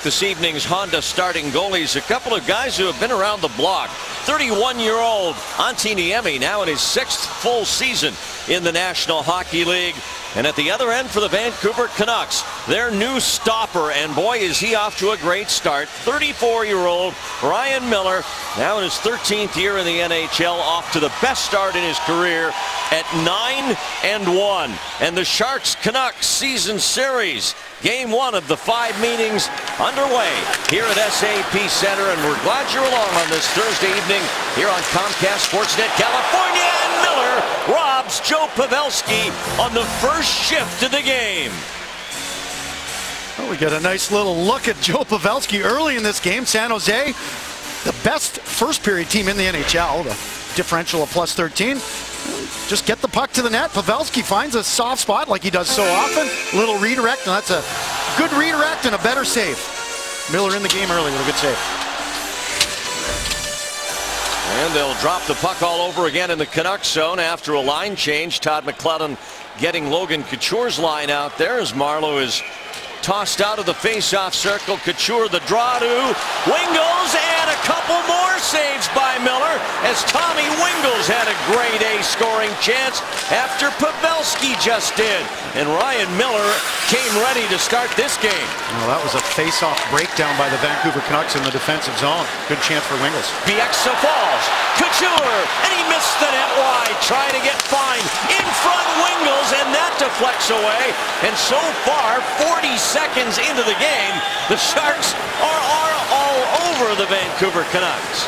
with this evening's Honda starting goalies, a couple of guys who have been around the block. 31-year-old Antti Niemi, now in his 6th full season in the National Hockey League. And at the other end for the Vancouver Canucks, their new stopper, and boy is he off to a great start. 34-year-old Ryan Miller, now in his 13th year in the NHL, off to the best start in his career at 9-1. And the Sharks-Canucks season series, Game 1 of the 5 meetings underway here at SAP Center, and we're glad you're along on this Thursday evening here on Comcast Sportsnet California. And Miller robs Joe Pavelski on the first shift of the game. Well, we get a nice little look at Joe Pavelski early in this game. San Jose, the best first period team in the NHL, the differential of +13. Just get the puck to the net. Pavelski finds a soft spot like he does so often. Little redirect, and that's a good redirect and a better save. Miller in the game early with a good save. And they'll drop the puck all over again in the Canucks zone after a line change. Todd McLellan getting Logan Couture's line out there as Marleau is tossed out of the face-off circle. Couture the draw to Wingels, and a couple more saves by Miller as Tommy Wingels had a grade A scoring chance after Pavelski just did. And Ryan Miller came ready to start this game. Well, that was a face-off breakdown by the Vancouver Canucks in the defensive zone. Good chance for Wingels. Bieksa falls. Couture, and he missed the net wide, trying to get fine. In front Wingels, and that deflects away. And so far, 40 seconds into the game, the Sharks are all over the Vancouver Canucks.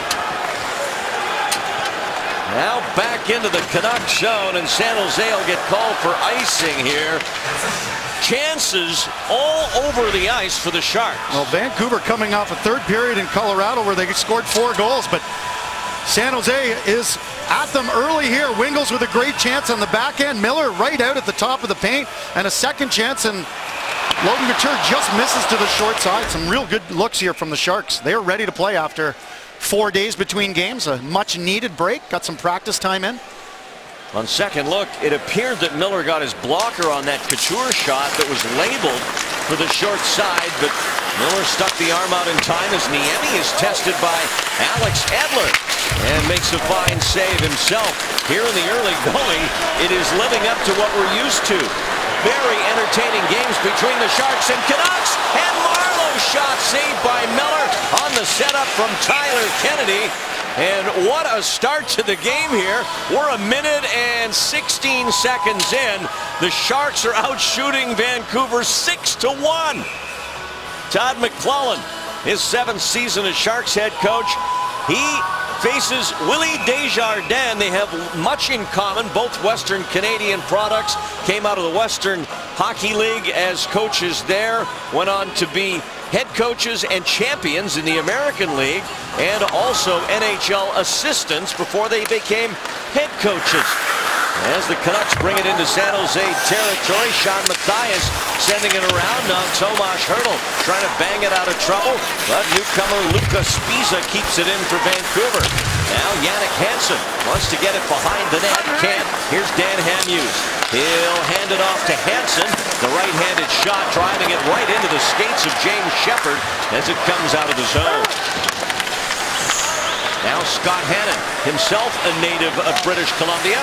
Now back into the Canucks zone, and San Jose will get called for icing here. Chances all over the ice for the Sharks. Well, Vancouver coming off a third period in Colorado where they scored 4 goals, but San Jose is at them early here. Wingels with a great chance on the back end. Miller right out at the top of the paint, and a second chance, and Logan Couture just misses to the short side. Some real good looks here from the Sharks. They are ready to play after 4 days between games. A much needed break. Got some practice time in. On second look, it appeared that Miller got his blocker on that Couture shot that was labeled for the short side, but Miller stuck the arm out in time as Niemi is tested by Alex Edler and makes a fine save himself. Here in the early going, it is living up to what we're used to. Very entertaining games between the Sharks and Canucks, and Marleau shot saved by Miller on the setup from Tyler Kennedy. And what a start to the game here. We're 1 minute and 16 seconds in. The Sharks are out shooting Vancouver 6-1. Todd McLellan, his 7th season as Sharks head coach. He faces Willie Desjardins. They have much in common. Both Western Canadian products, came out of the Western Hockey League as coaches there. Went on to be head coaches and champions in the American League, and also NHL assistants before they became head coaches. As the Canucks bring it into San Jose territory, Sean Mathias sending it around. Now Tomas Hertl trying to bang it out of trouble, but newcomer Luka Spiza keeps it in for Vancouver. Now Jannik Hansen wants to get it behind the net. Can't. Here's Dan Hamhuis. He'll hand it off to Hansen. The right-handed shot driving it right into the skates of James Shepard as it comes out of the zone. Now Scott Hannon, himself a native of British Columbia.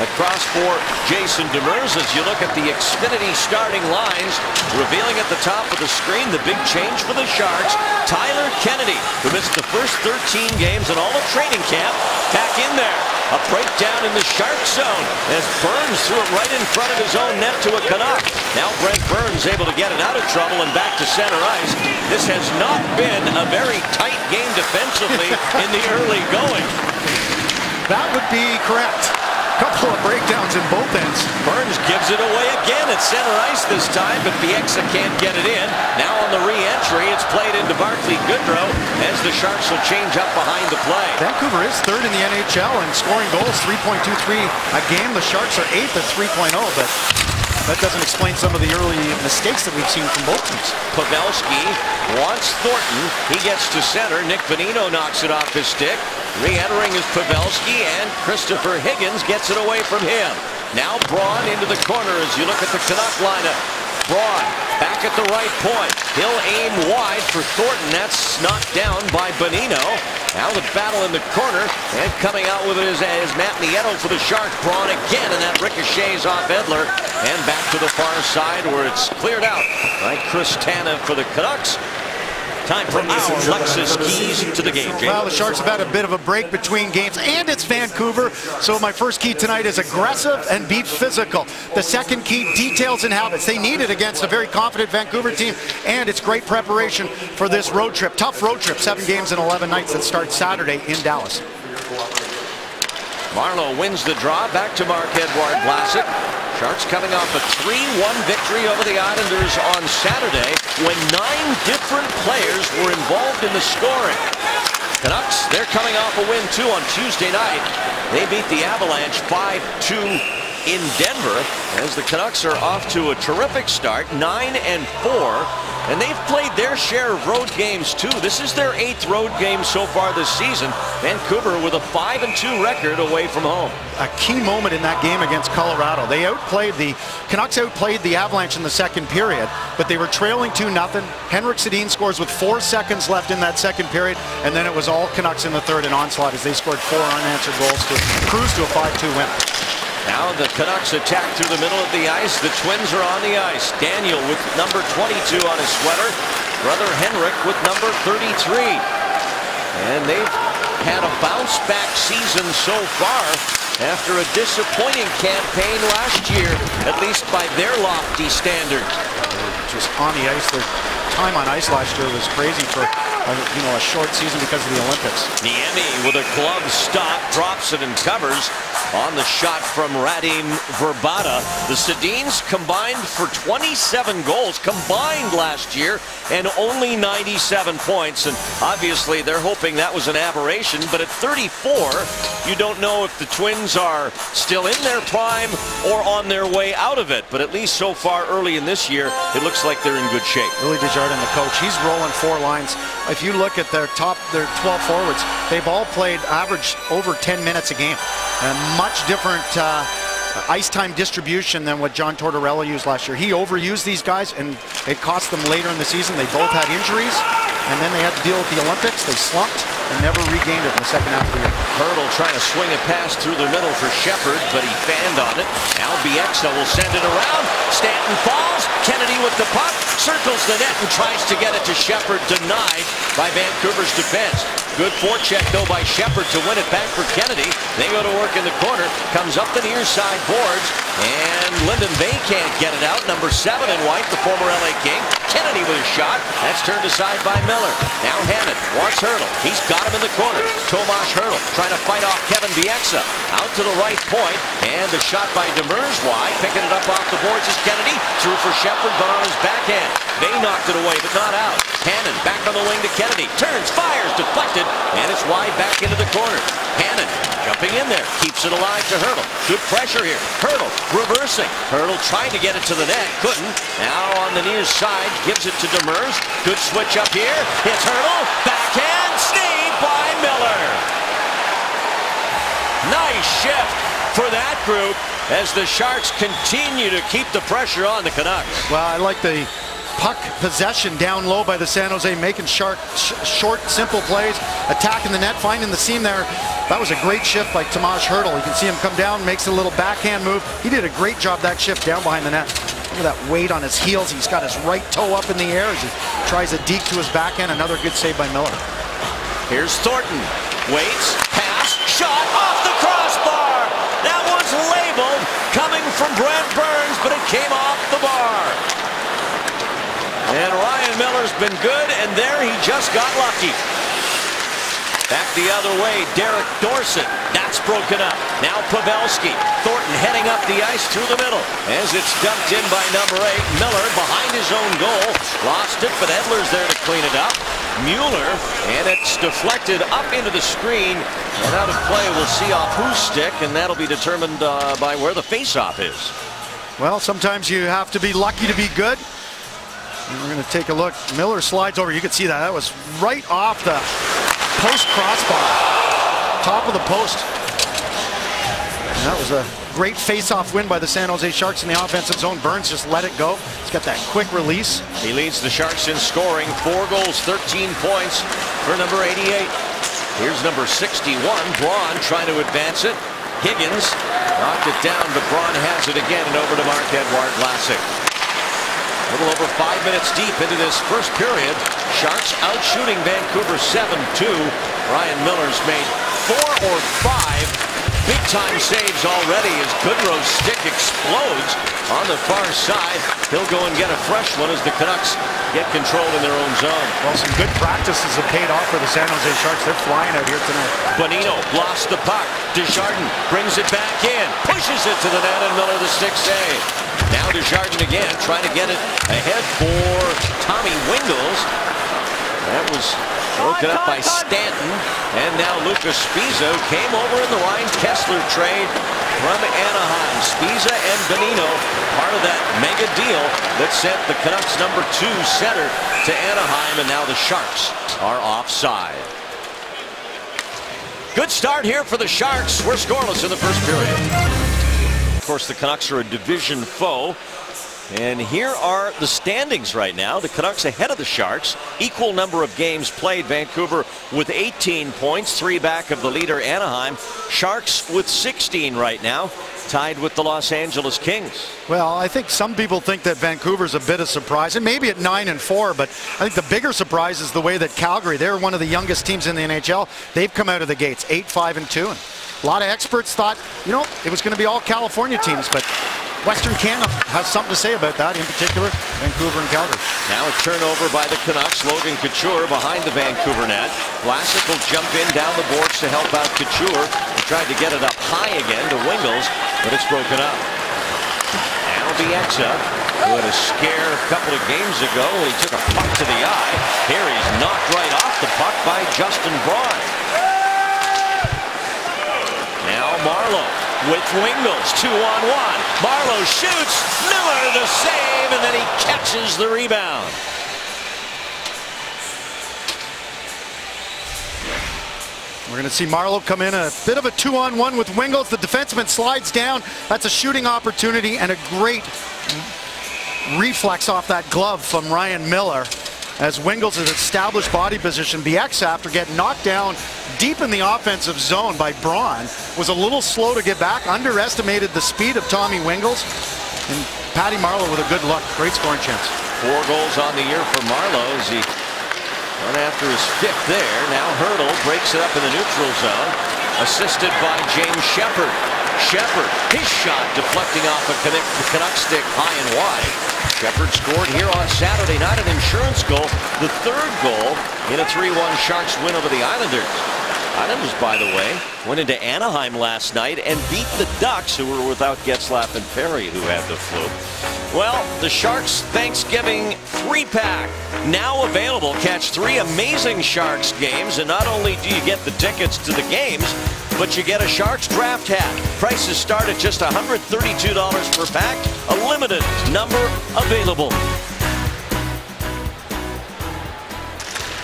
Across for Jason Demers as you look at the Xfinity starting lines. Revealing at the top of the screen the big change for the Sharks. Tyler Kennedy, who missed the first 13 games and all of training camp, back in there. A breakdown in the Sharks zone as Burns threw it right in front of his own net to a Canuck. Now Brent Burns able to get it out of trouble and back to center ice. This has not been a very tight game defensively in the early going. That would be correct. Couple of breakdowns in both ends. Burns gives it away again at center ice this time, but Bieksa can't get it in. Now on the re-entry, it's played into Barclay Goodrow as the Sharks will change up behind the play. Vancouver is 3rd in the NHL in scoring goals, 3.23 a game. The Sharks are 8th at 3.0, but that doesn't explain some of the early mistakes that we've seen from both teams. Pavelski wants Thornton. He gets to center. Nick Bonino knocks it off his stick. Re-entering is Pavelski, and Christopher Higgins gets it away from him. Now Braun into the corner as you look at the Canuck lineup. Braun back at the right point. He'll aim wide for Thornton. That's knocked down by Bonino. Now the battle in the corner, and coming out with it is Matt Nieto for the Sharks. Braun again, and that ricochets off Edler. And back to the far side where it's cleared out by Chris Tanev for the Canucks. Time for our Lexus keys to the game, Jake. Well, the Sharks have had a bit of a break between games, and it's Vancouver. So my first key tonight is aggressive and be physical. The second key, details and habits. They need it against a very confident Vancouver team, and it's great preparation for this road trip. Tough road trip, 7 games in 11 nights that start Saturday in Dallas. Marleau wins the draw, back to Marc-Edouard Vlasic. Sharks coming off a 3-1 victory over the Islanders on Saturday when 9 different players were involved in the scoring. Canucks, they're coming off a win too on Tuesday night. They beat the Avalanche 5-2 in Denver as the Canucks are off to a terrific start, 9-4. And they've played their share of road games too. This is their 8th road game so far this season. Vancouver with a 5-2 record away from home. A key moment in that game against Colorado. Canucks outplayed the Avalanche in the second period, but they were trailing 2-0. Henrik Sedin scores with 4 seconds left in that second period, and then it was all Canucks in the third and onslaught as they scored 4 unanswered goals to cruise to a 5-2 win. Now the Canucks attack through the middle of the ice. The Twins are on the ice. Daniel with number 22 on his sweater. Brother Henrik with number 33. And they've had a bounce-back season so far after a disappointing campaign last year, at least by their lofty standards. Just on the ice, their time on ice last year was crazy for a short season because of the Olympics. Niemi with a glove stop, drops it and covers on the shot from Radim Vrbata. The Sedins combined for 27 goals combined last year and only 97 points. And obviously they're hoping that was an aberration, but at 34, you don't know if the Twins are still in their prime or on their way out of it. But at least so far early in this year, it looks like they're in good shape. Willie Desjardins, the coach, he's rolling 4 lines. If you look at their 12 forwards, they've all played average over 10 minutes a game. And much different ice time distribution than what John Tortorella used last year. He overused these guys, and it cost them later in the season. They both had injuries, and then they had to deal with the Olympics. They slumped and never regained it in the second half of the year. Hurdle trying to swing a pass through the middle for Shepard, but he fanned on it. Now Bieksa will send it around. Stanton falls. Kennedy with the puck, circles the net and tries to get it to Shepard, denied by Vancouver's defense. Good forecheck though by Shepard to win it back for Kennedy. They go to work in the corner, comes up the near side boards, and Lyndon Bay can't get it out. Number 7 in white, the former LA King. Kennedy with a shot. That's turned aside by Miller. Now Hammond wants Hurdle. He's got him in the corner. Tomas Hurdle trying to fight off Kevin Bieksa. Out to the right point, and the shot by Demers wide. Picking it up off the boards is Kennedy. Through for Shepard, but on his backhand. They knocked it away, but not out. Hannon back on the wing to Kennedy. Turns, fires, deflected, and it's wide back into the corner. Hannon jumping in there, keeps it alive to Hurdle. Good pressure here. Hurdle reversing. Hurdle trying to get it to the net, couldn't. Now on the near side, gives it to Demers. Good switch up here. Hits Hurdle. Backhand, stayed by Miller. Nice shift for that group as the Sharks continue to keep the pressure on the Canucks. Well, I like the puck possession down low by the San Jose, making short, simple plays, attacking the net, finding the seam there. That was a great shift by Tomas Hurdle. You can see him come down, makes a little backhand move. He did a great job that shift down behind the net. Look at that weight on his heels. He's got his right toe up in the air as he tries a deke to his backhand. Another good save by Miller. Here's Thornton. Waits, pass, shot off the crossbar. That was labeled coming from Brent Burns, but it came off the bar. And Ryan Miller's been good, and there he just got lucky. Back the other way, Derek Dorsett. That's broken up. Now Pavelski. Thornton heading up the ice through the middle. As it's dumped in by number 8, Miller behind his own goal. Lost it, but Edler's there to clean it up. Mueller, and it's deflected up into the screen. And out of play, we'll see off whose stick, and that'll be determined by where the faceoff is. Well, sometimes you have to be lucky to be good. And we're going to take a look. Miller slides over. You can see that. That was right off the post crossbar. Top of the post. And that was a great face-off win by the San Jose Sharks in the offensive zone. Burns just let it go. He's got that quick release. He leads the Sharks in scoring. 4 goals, 13 points for number 88. Here's number 61, Braun, trying to advance it. Higgins knocked it down, but Braun has it again, and over to Marc-Edouard Vlasic. A little over 5 minutes deep into this first period. Sharks out shooting Vancouver 7-2. Ryan Miller's made 4 or 5 big-time saves already as Goodrow's stick explodes on the far side. He'll go and get a fresh one as the Canucks get control in their own zone. Well, some good practices have paid off for the San Jose Sharks. They're flying out here tonight. Bonino lost the puck. Desjardins brings it back in, pushes it to the net, and Miller the stick save. Now Desjardins again trying to get it ahead for Tommy Wingels. That was broken up by Stanton, and now Lucas Sbisa came over in the Ryan Kesler trade from Anaheim. Sbisa and Bonino, part of that mega deal that sent the Canucks number 2 center to Anaheim, and now the Sharks are offside. Good start here for the Sharks. We're scoreless in the first period. Of course, the Canucks are a division foe. And here are the standings right now. The Canucks ahead of the Sharks. Equal number of games played. Vancouver with 18 points, 3 back of the leader Anaheim. Sharks with 16 right now, tied with the Los Angeles Kings. Well, I think some people think that Vancouver's a bit of surprise, and maybe at 9-4, but I think the bigger surprise is the way that Calgary, they're one of the youngest teams in the NHL. They've come out of the gates 8-5-2. And a lot of experts thought, you know, it was going to be all California teams, but Western Canada has something to say about that, in particular Vancouver and Calgary. Now a turnover by the Canucks. Logan Couture behind the Vancouver net. Vlasic will jump in down the boards to help out Couture. He tried to get it up high again to Wingels, but it's broken up. Now Bieksa, who had a scare a couple of games ago when he took a puck to the eye. Here he's knocked right off the puck by Justin Braun. Now Marleau with Wingels, 2-on-1. Marleau shoots, Miller the save, and then he catches the rebound. We're going to see Marleau come in, a bit of a 2-on-1 with Wingels. The defenseman slides down. That's a shooting opportunity and a great reflex off that glove from Ryan Miller as Wingels has established body position. Bieksa, after getting knocked down deep in the offensive zone by Braun, was a little slow to get back, underestimated the speed of Tommy Wingels, and Patty Marleau with a good look. Great scoring chance. 4 goals on the year for Marleau as he went after his 5th there. Now Hurdle breaks it up in the neutral zone, assisted by James Shepherd. Shepherd, his shot deflecting off a Canuck stick high and wide. Shepherd scored here on Saturday night, an insurance goal, the 3rd goal in a 3-1 Sharks win over the Islanders. Islanders, by the way, went into Anaheim last night and beat the Ducks, who were without Getzlaf and Perry, who had the flu. Well, the Sharks Thanksgiving 3-pack now available. Catch 3 amazing Sharks games, and not only do you get the tickets to the games, but you get a Sharks draft hat. Prices start at just $132 per pack. A limited number available.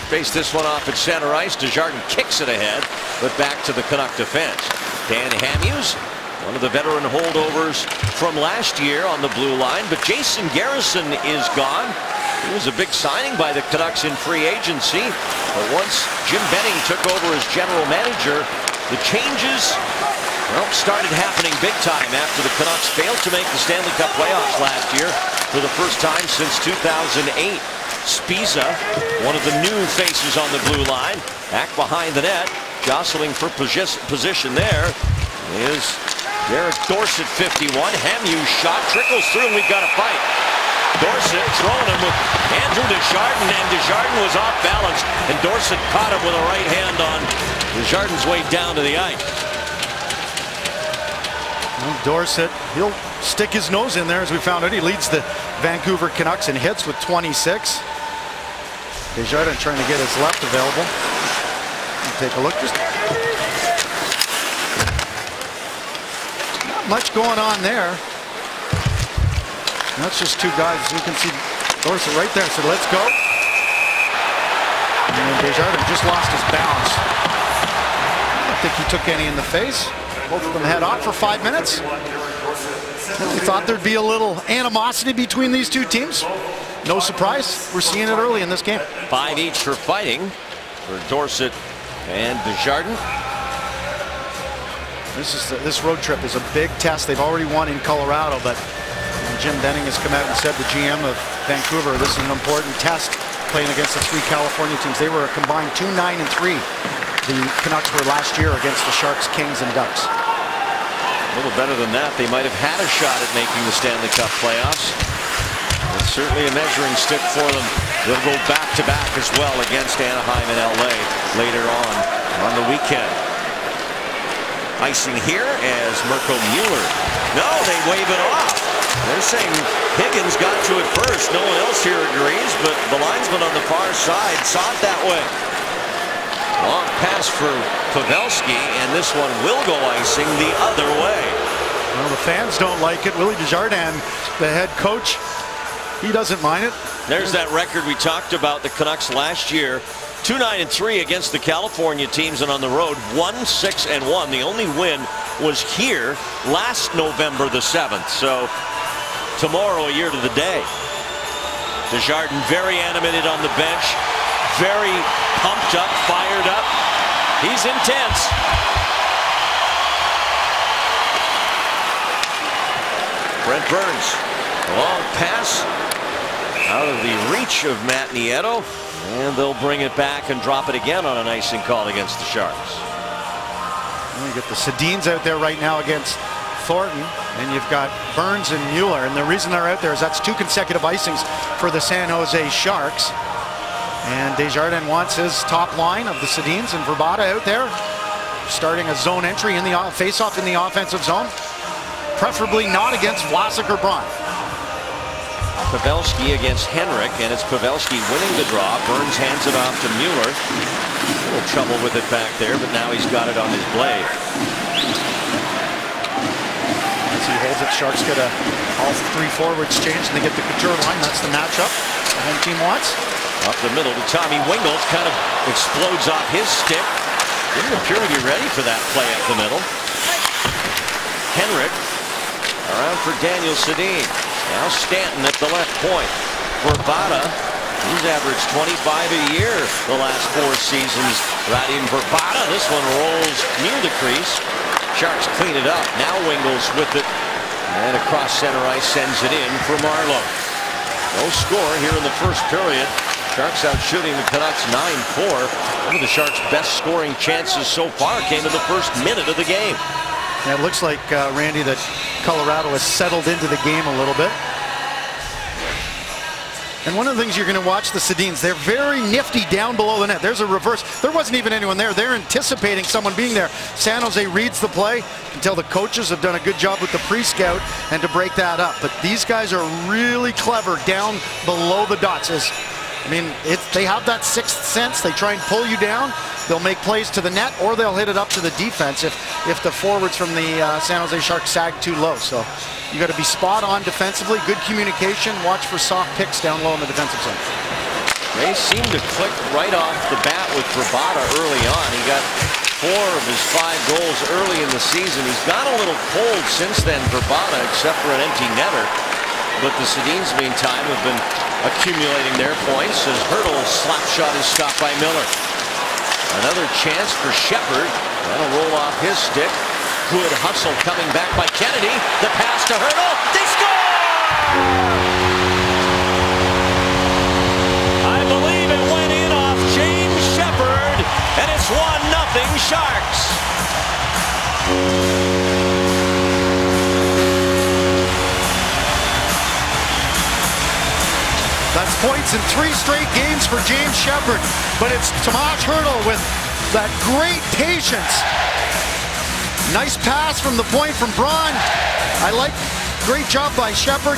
Face this one off at center ice. Desjardins kicks it ahead, but back to the Canuck defense. Dan Hamhuis, one of the veteran holdovers from last year on the blue line, but Jason Garrison is gone. He was a big signing by the Canucks in free agency, but once Jim Benning took over as general manager, the changes, well, started happening big time after the Canucks failed to make the Stanley Cup playoffs last year for the first time since 2008. Sbisa, one of the new faces on the blue line, back behind the net, jostling for position there is Derek Dorsett, 51. Hamhuis shot trickles through, and we've got a fight. Dorsett throwing him with Andrew Desjardins, and Desjardins was off balance, and Dorsett caught him with a right hand on Desjardins' way down to the ice. Well, Dorsett, he'll stick his nose in there, as we found out. He leads the Vancouver Canucks in hits with 26. Desjardins trying to get his left available. Take a look. Just not much going on there. That's just 2 guys. You can see Dorsett right there. So let's go. And Desjardins just lost his balance. I don't think he took any in the face. Both of them head off for 5 minutes. We thought there'd be a little animosity between these two teams. No surprise, we're seeing it early in this game. 5 each for fighting for Dorsett and Desjardins. This road trip is a big test. They've already won in Colorado, but Jim Benning has come out and said, the GM of Vancouver, this is an important test playing against the 3 California teams. They were a combined 2-9-3. The Canucks were last year against the Sharks, Kings, and Ducks. A little better than that. They might have had a shot at making the Stanley Cup playoffs. It's certainly a measuring stick for them. They'll go back-to-back as well against Anaheim and LA later on the weekend. Icing here as Mirko Mueller. No, they wave it off. They're saying Higgins got to it first. No one else here agrees, but the linesman on the far side saw it that way. Long pass for Pavelski, and this one will go icing the other way. Well, the fans don't like it. Willie Desjardins, the head coach, he doesn't mind it. There's that record we talked about, the Canucks last year. 2-9-3 against the California teams, and on the road 1-6-1. The only win was here last November the 7th. So tomorrow, a year to the day. Desjardins very animated on the bench, very pumped up, fired up. He's intense. Brent Burns, long pass out of the reach of Matt Nieto. And they'll bring it back and drop it again on an icing call against the Sharks. You get the Sedins out there right now against Thornton, and you've got Burns and Mueller. And the reason they're out there is that's 2 consecutive icings for the San Jose Sharks. And Desjardins wants his top line of the Sedins and Vrbata out there, starting a zone entry in the face-off in the offensive zone, preferably not against Vlasic or Braun. Pavelski against Henrik, and it's Pavelski winning the draw. Burns hands it off to Mueller. A little trouble with it back there, but now he's got it on his blade. As he holds it, Sharks get all 3 forwards changed, and they get the Couture line. That's the matchup the home team wants. Up the middle to Tommy Wingels, kind of explodes off his stick. Didn't appear to be ready for that play up the middle. Henrik around for Daniel Sedin. Now Stanton at the left point. Vrbata, he's averaged 25 a year the last 4 seasons. Radim Vrbata, this one rolls near the crease. Sharks clean it up. Now Wingels with it. And across center ice sends it in for Marleau. No score here in the first period. Sharks out shooting the Canucks 9-4. One of the Sharks' best scoring chances so far came in the first minute of the game. Yeah, it looks like, Randy, that Colorado has settled into the game a little bit. And one of the things you're going to watch the Sedins, they're very nifty down below the net. There's a reverse. There wasn't even anyone there. They're anticipating someone being there. San Jose reads the play. You can tell the coaches have done a good job with the pre-scout and to break that up. But these guys are really clever down below the dots. They have that 6th sense. They try and pull you down. They'll make plays to the net, or they'll hit it up to the defense if the forwards from the San Jose Sharks sag too low. So you got to be spot on defensively, good communication, watch for soft picks down low in the defensive zone. They seem to click right off the bat with Vrbata early on. He got 4 of his 5 goals early in the season. He's got a little cold since then, Vrbata, except for an empty netter. But the Sedins, meantime, have been accumulating their points as Hertl's slap shot is stopped by Miller. Another chance for Shepard. That'll roll off his stick. Good hustle coming back by Kennedy. The pass to Hertl. They score! I believe it went in off James Shepard, and it's 1-0 Sharks. That's points in 3 straight games for James Shepard, but it's Tomas Hertl with that great patience. Nice pass from the point from Braun. Great job by Shepard.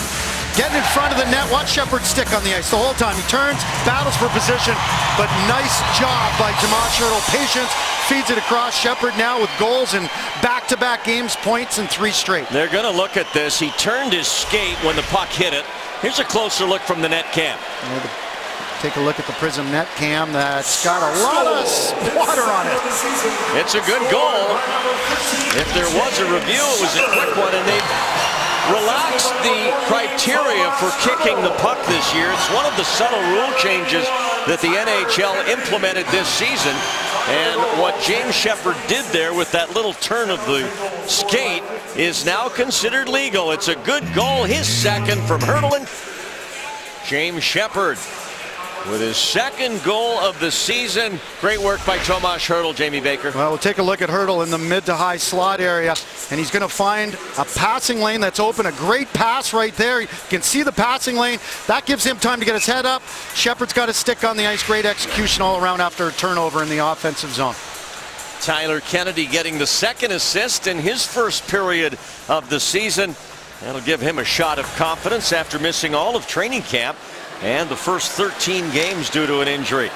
Getting in front of the net. Watch Shepard stick on the ice the whole time. He turns, battles for position, but nice job by Tomas Hertl. Patience, feeds it across. Shepard now with goals in back-to-back games, points in 3 straight. They're going to look at this. He turned his skate when the puck hit it. Here's a closer look from the net cam. Take a look at the Prism net cam that's got a lot of water on it. It's a good goal. If there was a review, it was a quick one, and they relaxed the criteria for kicking the puck this year. It's one of the subtle rule changes that the NHL implemented this season. And what James Sheppard did there with that little turn of the skate is now considered legal. It's a good goal, his second from Hertl. James Sheppard with his second goal of the season. Great work by Tomas Hertl, Jamie Baker. Well, we'll take a look at Hertl in the mid to high slot area, and he's going to find a passing lane that's open. A great pass right there. You can see the passing lane. That gives him time to get his head up. Sheppard's got his stick on the ice. Great execution all around after a turnover in the offensive zone. Tyler Kennedy getting the second assist in his first period of the season. That'll give him a shot of confidence after missing all of training camp and the first 13 games due to an injury.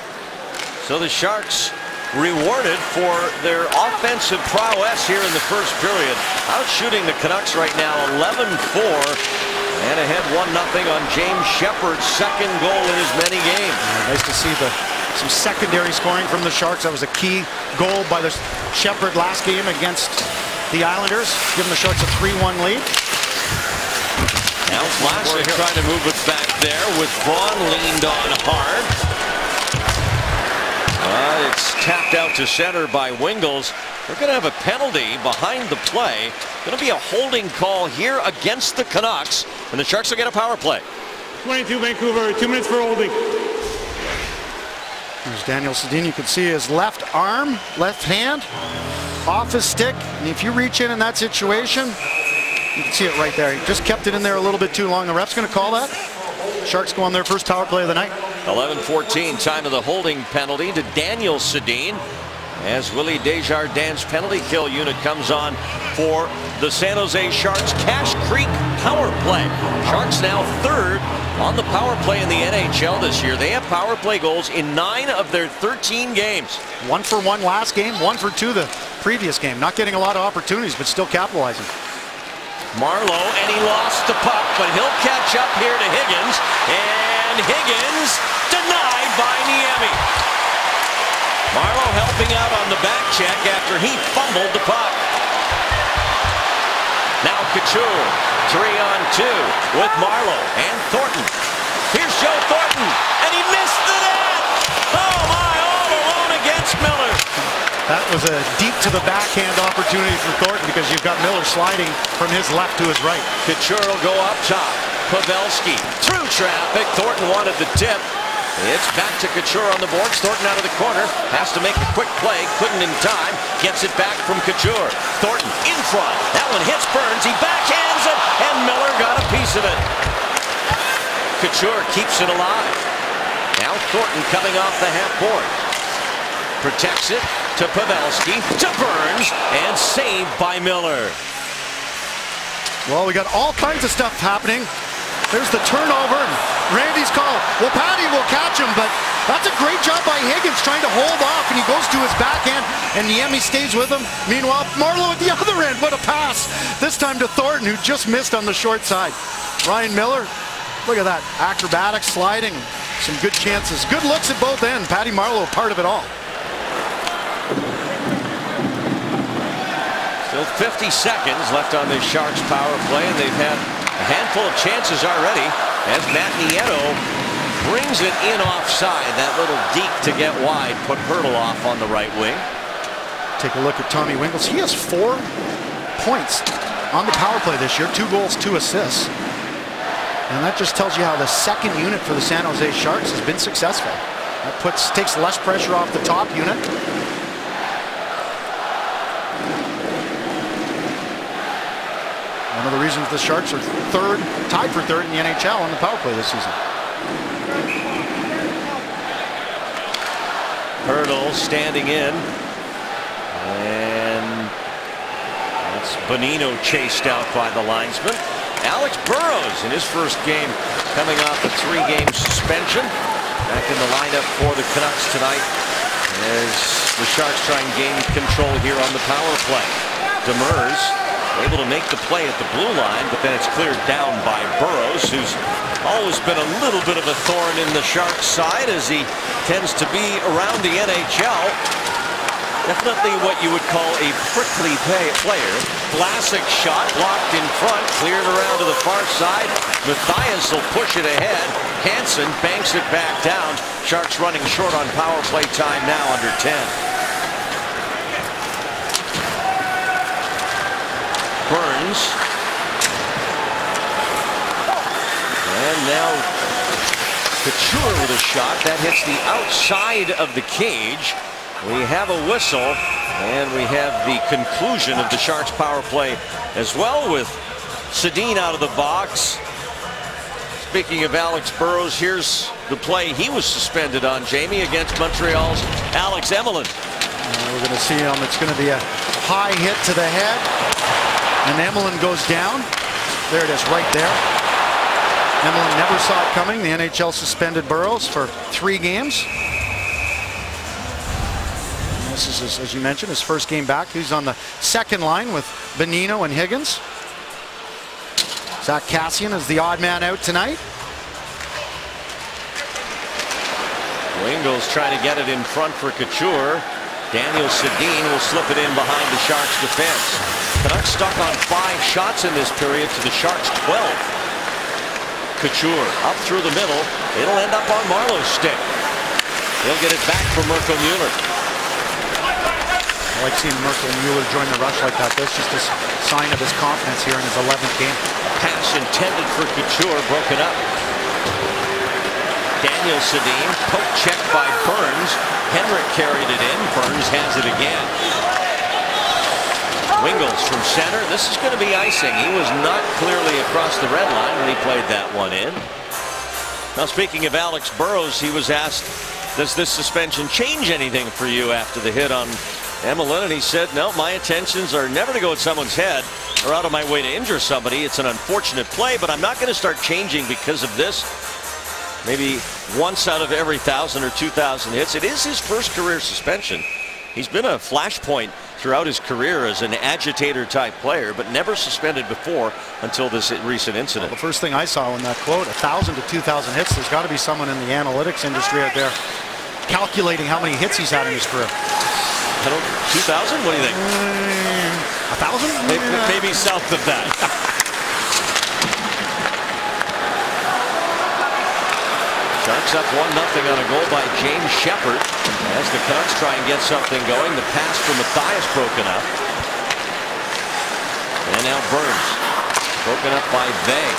So the Sharks rewarded for their offensive prowess here in the first period. Outshooting the Canucks right now 11-4 and ahead 1-0 on James Sheppard's second goal in as many games. Nice to see some secondary scoring from the Sharks. That was a key goal by the Sheppard last game against the Islanders, giving the Sharks a 3-1 lead. Now Vlasic trying to move it back there with Braun leaned on hard. It's tapped out to center by Wingels. We're going to have a penalty behind the play. Going to be a holding call here against the Canucks, and the Sharks will get a power play. 22 Vancouver, 2 minutes for holding. There's Daniel Sedin. You can see his left arm, left hand off his stick, and if you reach in that situation, you can see it right there. He just kept it in there a little bit too long. The ref's going to call that. Sharks go on their first power play of the night. 11-14, time of the holding penalty to Daniel Sedin as Willie Desjardins' penalty kill unit comes on for the San Jose Sharks. Cache Creek power play. Sharks now third on the power play in the NHL this year. They have power play goals in 9 of their 13 games. 1 for 1 last game, 1 for 2 the previous game. Not getting a lot of opportunities, but still capitalizing. Marleau, and he lost the puck, but he'll catch up here to Higgins, and Higgins denied by Niemi. Marleau helping out on the back check after he fumbled the puck. Now Couture, 3-on-2 with Marleau and Thornton. Here's Joe Thornton, and he missed the net! Oh my, all alone against Miller. That was a deep to the backhand opportunity for Thornton because you've got Miller sliding from his left to his right. Couture will go up top. Pavelski through traffic. Thornton wanted the tip. It's back to Couture on the boards. Thornton out of the corner. Has to make a quick play. Couldn't in time. Gets it back from Couture. Thornton in front. That one hits Burns. He backhands it. And Miller got a piece of it. Couture keeps it alive. Now Thornton coming off the half board. Protects it to Pavelski, to Burns, and saved by Miller. Well, we got all kinds of stuff happening. There's the turnover, and Randy's call. Well, Patty will catch him, but that's a great job by Higgins trying to hold off, and he goes to his backhand, and Niemi stays with him. Meanwhile, Marleau at the other end, what a pass. This time to Thornton, who just missed on the short side. Ryan Miller, look at that, acrobatic sliding, some good chances. Good looks at both ends. Patty Marleau, part of it all. Still 50 seconds left on this Sharks power play, and they've had a handful of chances already as Matt Nieto brings it in offside. That little deke to get wide put Hertl off on the right wing. Take a look at Tommy Wingels. He has 4 points on the power play this year, 2 goals, 2 assists. And that just tells you how the second unit for the San Jose Sharks has been successful. That takes less pressure off the top unit. One of the reasons the Sharks are tied for third in the NHL on the power play this season. Hertl standing in, and that's Bonino chased out by the linesman. Alex Burrows in his first game coming off a 3-game suspension. Back in the lineup for the Canucks tonight as the Sharks try and gain control here on the power play. Demers able to make the play at the blue line, but then it's cleared down by Burrows, who's always been a little bit of a thorn in the Sharks' side as he tends to be around the NHL. Definitely what you would call a prickly player. Vlasic shot blocked in front, cleared around to the far side. Matthias will push it ahead. Hansen banks it back down. Sharks running short on power play time now, under 10. Burns. And now Couture with a shot that hits the outside of the cage. We have a whistle, and we have the conclusion of the Sharks power play as well, with Sedin out of the box. Speaking of Alex Burrows, here's the play he was suspended on, Jamie, against Montreal's Alex Emelin. We're going to see him. It's going to be a high hit to the head, and Emelin goes down. There it is, right there. Emelin never saw it coming. The NHL suspended Burrows for 3 games. This is, as you mentioned, his first game back. He's on the second line with Bonino and Higgins. Zach Kassian is the odd man out tonight. Wingels trying to get it in front for Couture. Daniel Sedin will slip it in behind the Sharks defense. Canucks stuck on 5 shots in this period to the Sharks 12. Couture up through the middle. It'll end up on Marlowe's stick. He'll get it back from Mirko Mueller. I like seeing Mirko Mueller join the rush like that. That's just a sign of his confidence here in his 11th game. Pass intended for Couture, broken up. Daniel Sedin, poke check by Burns. Henrik carried it in. Burns has it again. Wingels from center. This is going to be icing. He was not clearly across the red line when he played that one in. Now, speaking of Alex Burrows, he was asked, does this suspension change anything for you after the hit on Emelin? And he said, no, my intentions are never to go at someone's head or out of my way to injure somebody. It's an unfortunate play, but I'm not going to start changing because of this. Maybe once out of every 1,000 or 2,000 hits. It is his first career suspension. He's been a flashpoint throughout his career as an agitator type player, but never suspended before until this recent incident. Well, the first thing I saw in that quote, 1,000 to 2,000 hits, there's got to be someone in the analytics industry out there calculating how many hits he's had in his career. 2,000? What do you think? 1,000? Maybe south of that. Sharks up 1-0 on a goal by James Shepherd. As the Canucks try and get something going, the pass from Matthias broken up. And now Burns. Broken up by Vey.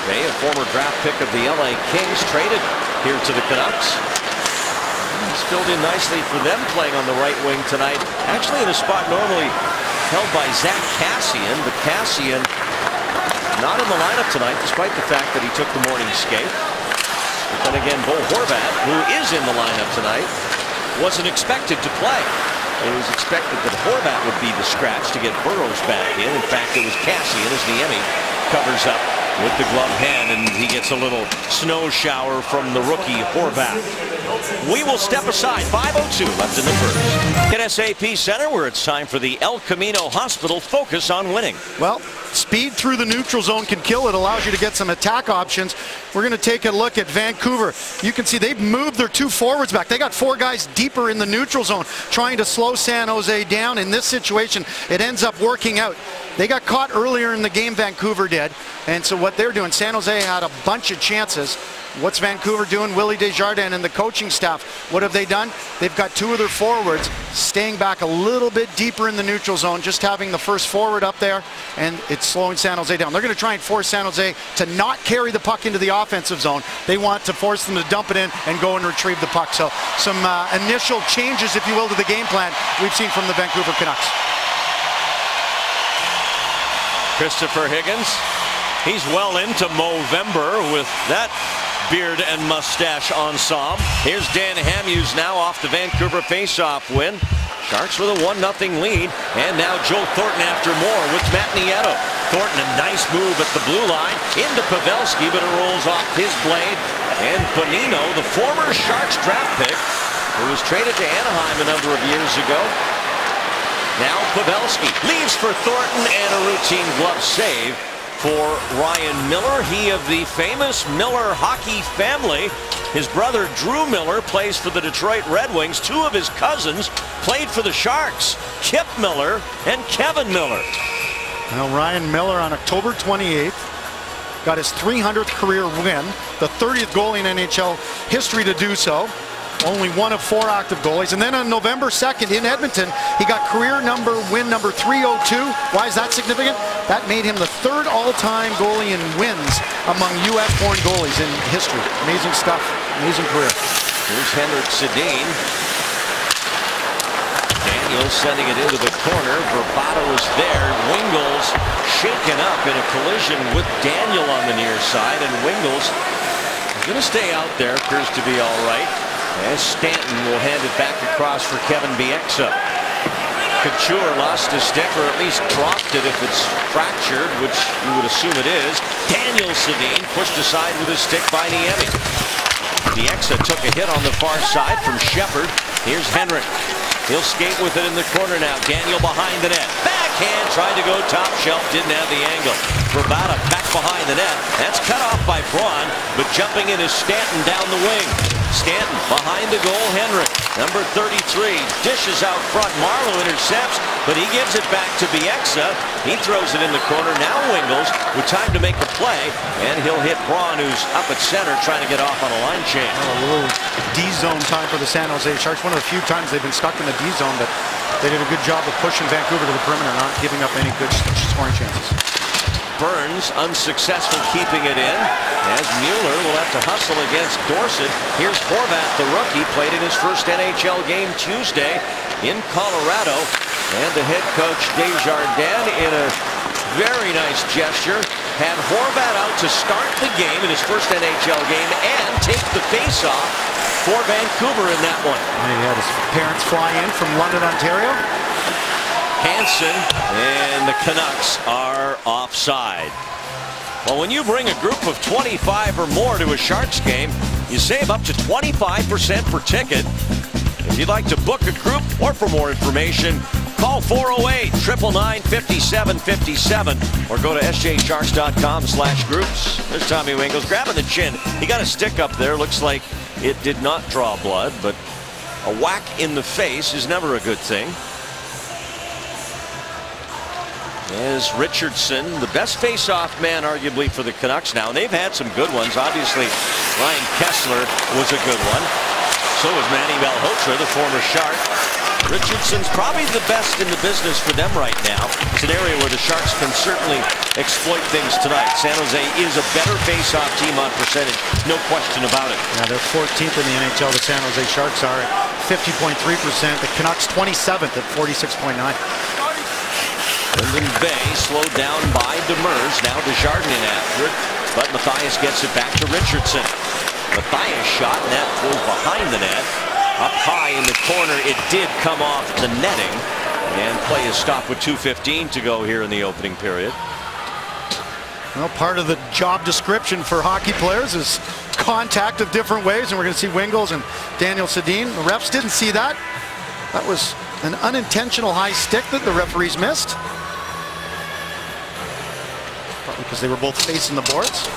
Vey, a former draft pick of the LA Kings, traded here to the Canucks. He's filled in nicely for them playing on the right wing tonight. Actually in a spot normally held by Zach Kassian, but Kassian not in the lineup tonight despite the fact that he took the morning skate. But then again, Bo Horvat, who is in the lineup tonight, wasn't expected to play. It was expected that Horvat would be the scratch to get Burrows back in. In fact, it was Kassian as Niemi covers up with the glove hand, and he gets a little snow shower from the rookie Horvat. We will step aside. 5:02 left in the first. At SAP Center, where it's time for the El Camino Hospital Focus on Winning. Well, speed through the neutral zone can kill. It allows you to get some attack options. We're going to take a look at Vancouver. You can see they've moved their 2 forwards back. They got 4 guys deeper in the neutral zone trying to slow San Jose down. In this situation, it ends up working out. They got caught earlier in the game, Vancouver did. And so what they're doing, San Jose had a bunch of chances. What's Vancouver doing? Willie Desjardins and the coaching staff, what have they done? They've got 2 of their forwards staying back a little bit deeper in the neutral zone, just having the first forward up there, and it's slowing San Jose down. They're going to try and force San Jose to not carry the puck into the offensive zone. They want to force them to dump it in and go and retrieve the puck. So some initial changes, if you will, to the game plan we've seen from the Vancouver Canucks. Christopher Higgins, he's well into Movember with that beard and mustache ensemble. Here's Dan Hamhuis now off the Vancouver faceoff win. Sharks with a 1-0 lead, and now Joe Thornton after more with Matt Nieto. Thornton, a nice move at the blue line into Pavelski, but it rolls off his blade. And Bonino, the former Sharks draft pick, who was traded to Anaheim a number of years ago. Now Pavelski leaves for Thornton, and a routine glove save for Ryan Miller. He of the famous Miller hockey family. His brother Drew Miller plays for the Detroit Red Wings. Two of his cousins played for the Sharks, Kip Miller and Kevin Miller. Well, Ryan Miller on October 28th got his 300th career win, the 30th goalie in NHL history to do so. Only one of 4 active goalies. And then on November 2nd in Edmonton, he got win number 302. Why is that significant? That made him the 3rd all-time goalie in wins among U.S.-born goalies in history. Amazing stuff. Amazing career. Here's Henrik Sedin. Daniel sending it into the corner. Bravado is there. Wingels shaken up in a collision with Daniel on the near side. And Wingels is going to stay out there. Appears to be all right. As Stanton will hand it back across for Kevin Bieksa. Couture lost his stick, or at least dropped it if it's fractured, which you would assume it is. Daniel Sedin pushed aside with his stick by Niemi. Bieksa took a hit on the far side from Shepard. Here's Henrik. He'll skate with it in the corner now. Daniel behind the net. Backhand, tried to go top shelf, didn't have the angle. Bravada back behind the net. That's cut off by Braun, but jumping in is Stanton down the wing. Stanton behind the goal, Henrik. Number 33 dishes out front. Marleau intercepts, but he gives it back to Bieksa. He throws it in the corner. Now Wingels with time to make a play, and he'll hit Braun, who's up at center trying to get off on a line change. A little D-zone time for the San Jose Sharks. One of the few times they've been stuck in the D-zone, but they did a good job of pushing Vancouver to the perimeter, not giving up any good scoring chances. Burns unsuccessful keeping it in, as Mueller will have to hustle against Dorsett. Here's Horvat, the rookie, played in his first NHL game Tuesday in Colorado, and the head coach Desjardins, in a very nice gesture, had Horvat out to start the game in his first NHL game and take the face-off for Vancouver in that one. And he had his parents fly in from London, Ontario. Hansen and the Canucks are offside. Well, when you bring a group of 25 or more to a Sharks game, you save up to 25% per ticket. If you'd like to book a group or for more information, call 408-999-5757 or go to sjsharks.com/groups. There's Tommy Wingels grabbing the chin. He got a stick up there. Looks like it did not draw blood, but a whack in the face is never a good thing. Is Richardson, the best face-off man arguably for the Canucks now, and they've had some good ones. Obviously Ryan Kessler was a good one, so was Manny Malhotra, the former Shark. Richardson's probably the best in the business for them right now. It's an area where the Sharks can certainly exploit things tonight. San Jose is a better face-off team on percentage, no question about it. Yeah, they're 14th in the NHL. The San Jose Sharks are at 50.3%. The Canucks 27th at 46.9%. Linden Bay slowed down by Demers. Now Desjardins after it, but Matthias gets it back to Richardson. Matthias shot, and that goes behind the net. Up high in the corner, it did come off the netting, and play is stopped with 2:15 to go here in the opening period. Well, part of the job description for hockey players is contact of different ways, and we're going to see Wingels and Daniel Sedin. The refs didn't see that. That was an unintentional high stick that the referees missed. Probably because they were both facing the boards.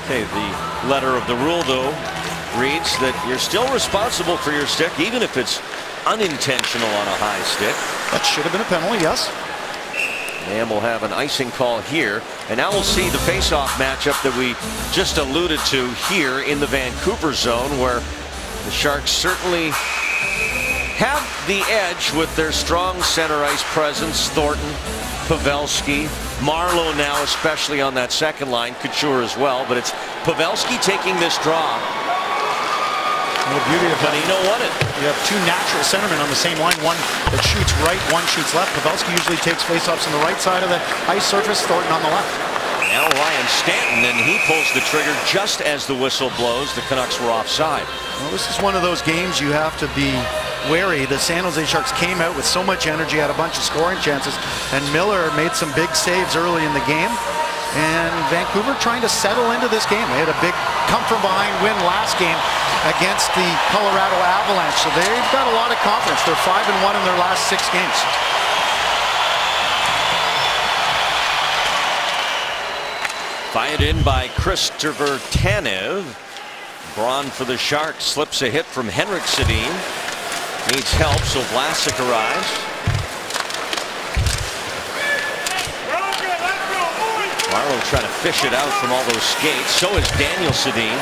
Okay, the letter of the rule, though, reads that you're still responsible for your stick, even if it's unintentional on a high stick. That should have been a penalty, yes. And we'll have an icing call here. And now we'll see the face-off matchup that we just alluded to here in the Vancouver zone, where the Sharks certainly have the edge with their strong center ice presence. Thornton, Pavelski, Marleau now especially on that second line, Couture as well, but it's Pavelski taking this draw. And the beauty of but Bonino won it. You have two natural centermen on the same line, one that shoots right, one shoots left. Pavelski usually takes faceoffs on the right side of the ice surface, Thornton on the left. Now Ryan Stanton, and he pulls the trigger just as the whistle blows. The Canucks were offside. Well, this is one of those games you have to be wary. The San Jose Sharks came out with so much energy, had a bunch of scoring chances, and Miller made some big saves early in the game. And Vancouver trying to settle into this game. They had a big come from behind win last game against the Colorado Avalanche, so they've got a lot of confidence. They're 5-1 in their last 6 games. Fired in by Christopher Tanev. Braun for the Sharks slips a hit from Henrik Sedin. Needs help, so Vlasic arrives. Marleau trying to fish it out from all those skates. So is Daniel Sedin.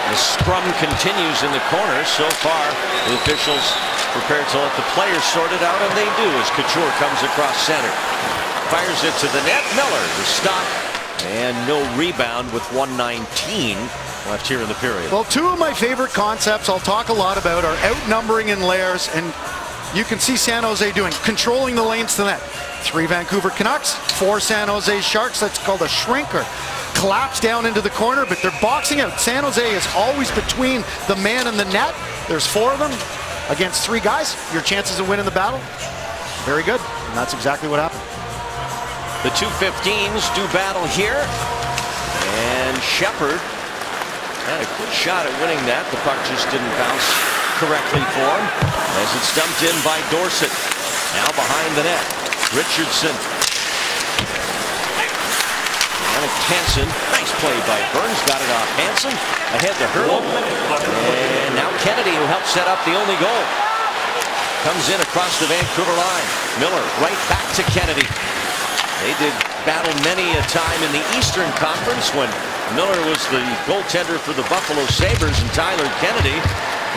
The scrum continues in the corner. So far, the officials prepared to let the players sort it out, and they do as Couture comes across center. Fires it to the net. Miller the stop, and no rebound with 1:19 left here in the period. Well, two of my favorite concepts I'll talk a lot about are outnumbering in layers, and you can see San Jose doing controlling the lanes to net. 3 Vancouver Canucks, 4 San Jose Sharks. That's called a shrinker. Collapse down into the corner, but they're boxing out. San Jose is always between the man and the net. There's 4 of them against 3 guys. Your chances of winning the battle, very good, and that's exactly what happened. The 215s do battle here, and Shepard had a good shot at winning that. The puck just didn't bounce correctly for him as it's dumped in by Dorsett. Now behind the net, Richardson. Hansen, nice play by Burns, got it off Hansen, ahead to Hurdle, and now Kennedy, who helped set up the only goal, comes in across the Vancouver line. Miller right back to Kennedy. They did battle many a time in the Eastern Conference when Miller was the goaltender for the Buffalo Sabres and Tyler Kennedy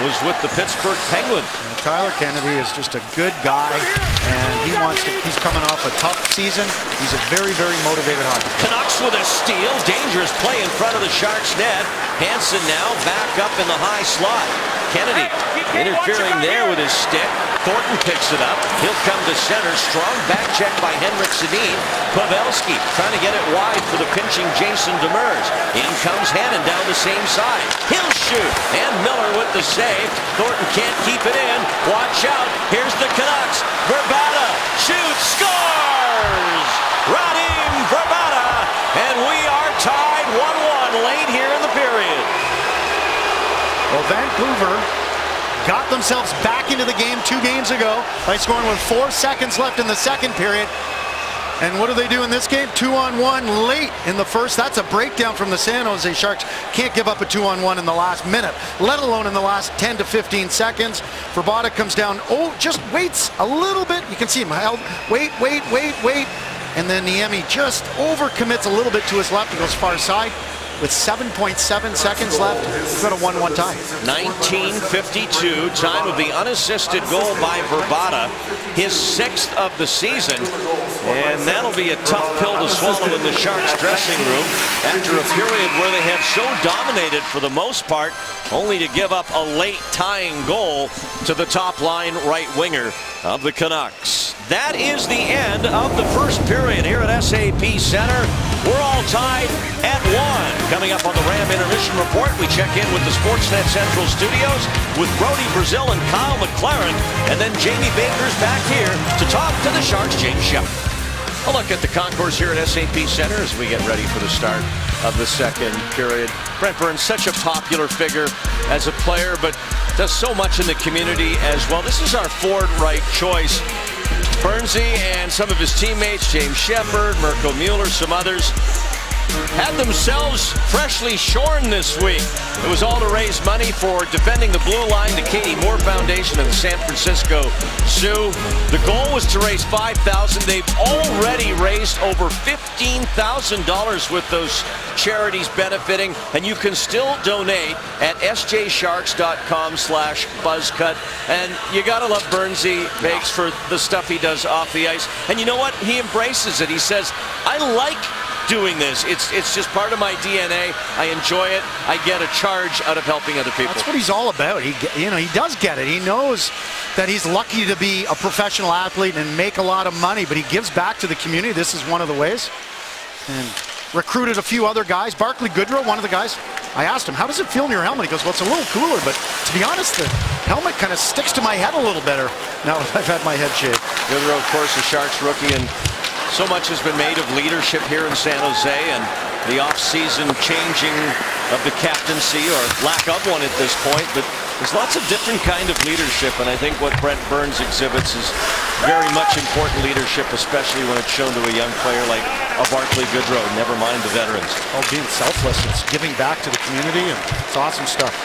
was with the Pittsburgh Penguins. Tyler Kennedy is just a good guy, and he's coming off a tough season. He's a very, very motivated hockey player. Canucks with a steal. Dangerous play in front of the Sharks net. Hansen now back up in the high slot. Kennedy interfering there with his stick. Thornton picks it up. He'll come to center. Strong back check by Henrik Sedin. Pavelski trying to get it wide for the pinching Jason Demers. In comes Hannon down the same side. He'll shoot. And Miller with the save. Thornton can't keep it in. Watch out. Here's the Canucks. Vrbata shoots. Scores! Radim Vrbata. And we are tied 1-1 late here in the period. Well, Vancouver got themselves back into the game 2 games ago by scoring with 4 seconds left in the second period. And what do they do in this game? 2-on-1 late in the first. That's a breakdown from the San Jose Sharks. Can't give up a 2-on-1 in the last minute, let alone in the last 10 to 15 seconds. Vrbata comes down. Oh, just waits a little bit. You can see him held. Wait. And then Niemi just overcommits a little bit to his left. He goes far side. With 7.7 seconds left, we've got a 1-1 tie. 19:52, time of the unassisted goal by Vrbata, his 6th of the season, and that'll be a tough pill to swallow in the Sharks dressing room after a period where they have so dominated for the most part, only to give up a late tying goal to the top line right winger of the Canucks. That is the end of the first period here at SAP Center. We're all tied at 1. Coming up on the Ram Intermission Report, we check in with the Sportsnet Central Studios with Brody Brazil and Kyle McLaren, and then Jamie Baker's back here to talk to the Sharks' James Shepard. A look at the concourse here at SAP Center as we get ready for the start of the second period. Brent Burns, such a popular figure as a player, but does so much in the community as well. This is our forward right choice. Burnsy and some of his teammates, James Shepard, Mirko Mueller, some others, had themselves freshly shorn this week. It was all to raise money for Defending the Blue Line, the Katie Moore Foundation, and the San Francisco Zoo. The goal was to raise $5,000. They've already raised over $15,000 with those charities benefiting, and you can still donate at sjsharks.com/buzzcut. And you gotta love Burnsy Bakes for the stuff he does off the ice. And you know what? He embraces it. He says, I like doing this. It's just part of my DNA. I enjoy it. I get a charge out of helping other people. That's what he's all about. He does get it. He knows that he's lucky to be a professional athlete and make a lot of money, but he gives back to the community. This is one of the ways. And recruited a few other guys. Barclay Goodrow, one of the guys. I asked him, how does it feel in your helmet? He goes, well, it's a little cooler, but to be honest, the helmet kind of sticks to my head a little better now that I've had my head shaved. Goodrow, of course, a Sharks rookie, and so much has been made of leadership here in San Jose and the off-season changing of the captaincy, or lack of one at this point. But There's lots of different kind of leadership, and I think what Brent Burns exhibits is very much important leadership, especially when it's shown to a young player like a Barclay Goodrow, never mind the veterans. Oh, being selfless, it's giving back to the community, and it's awesome stuff.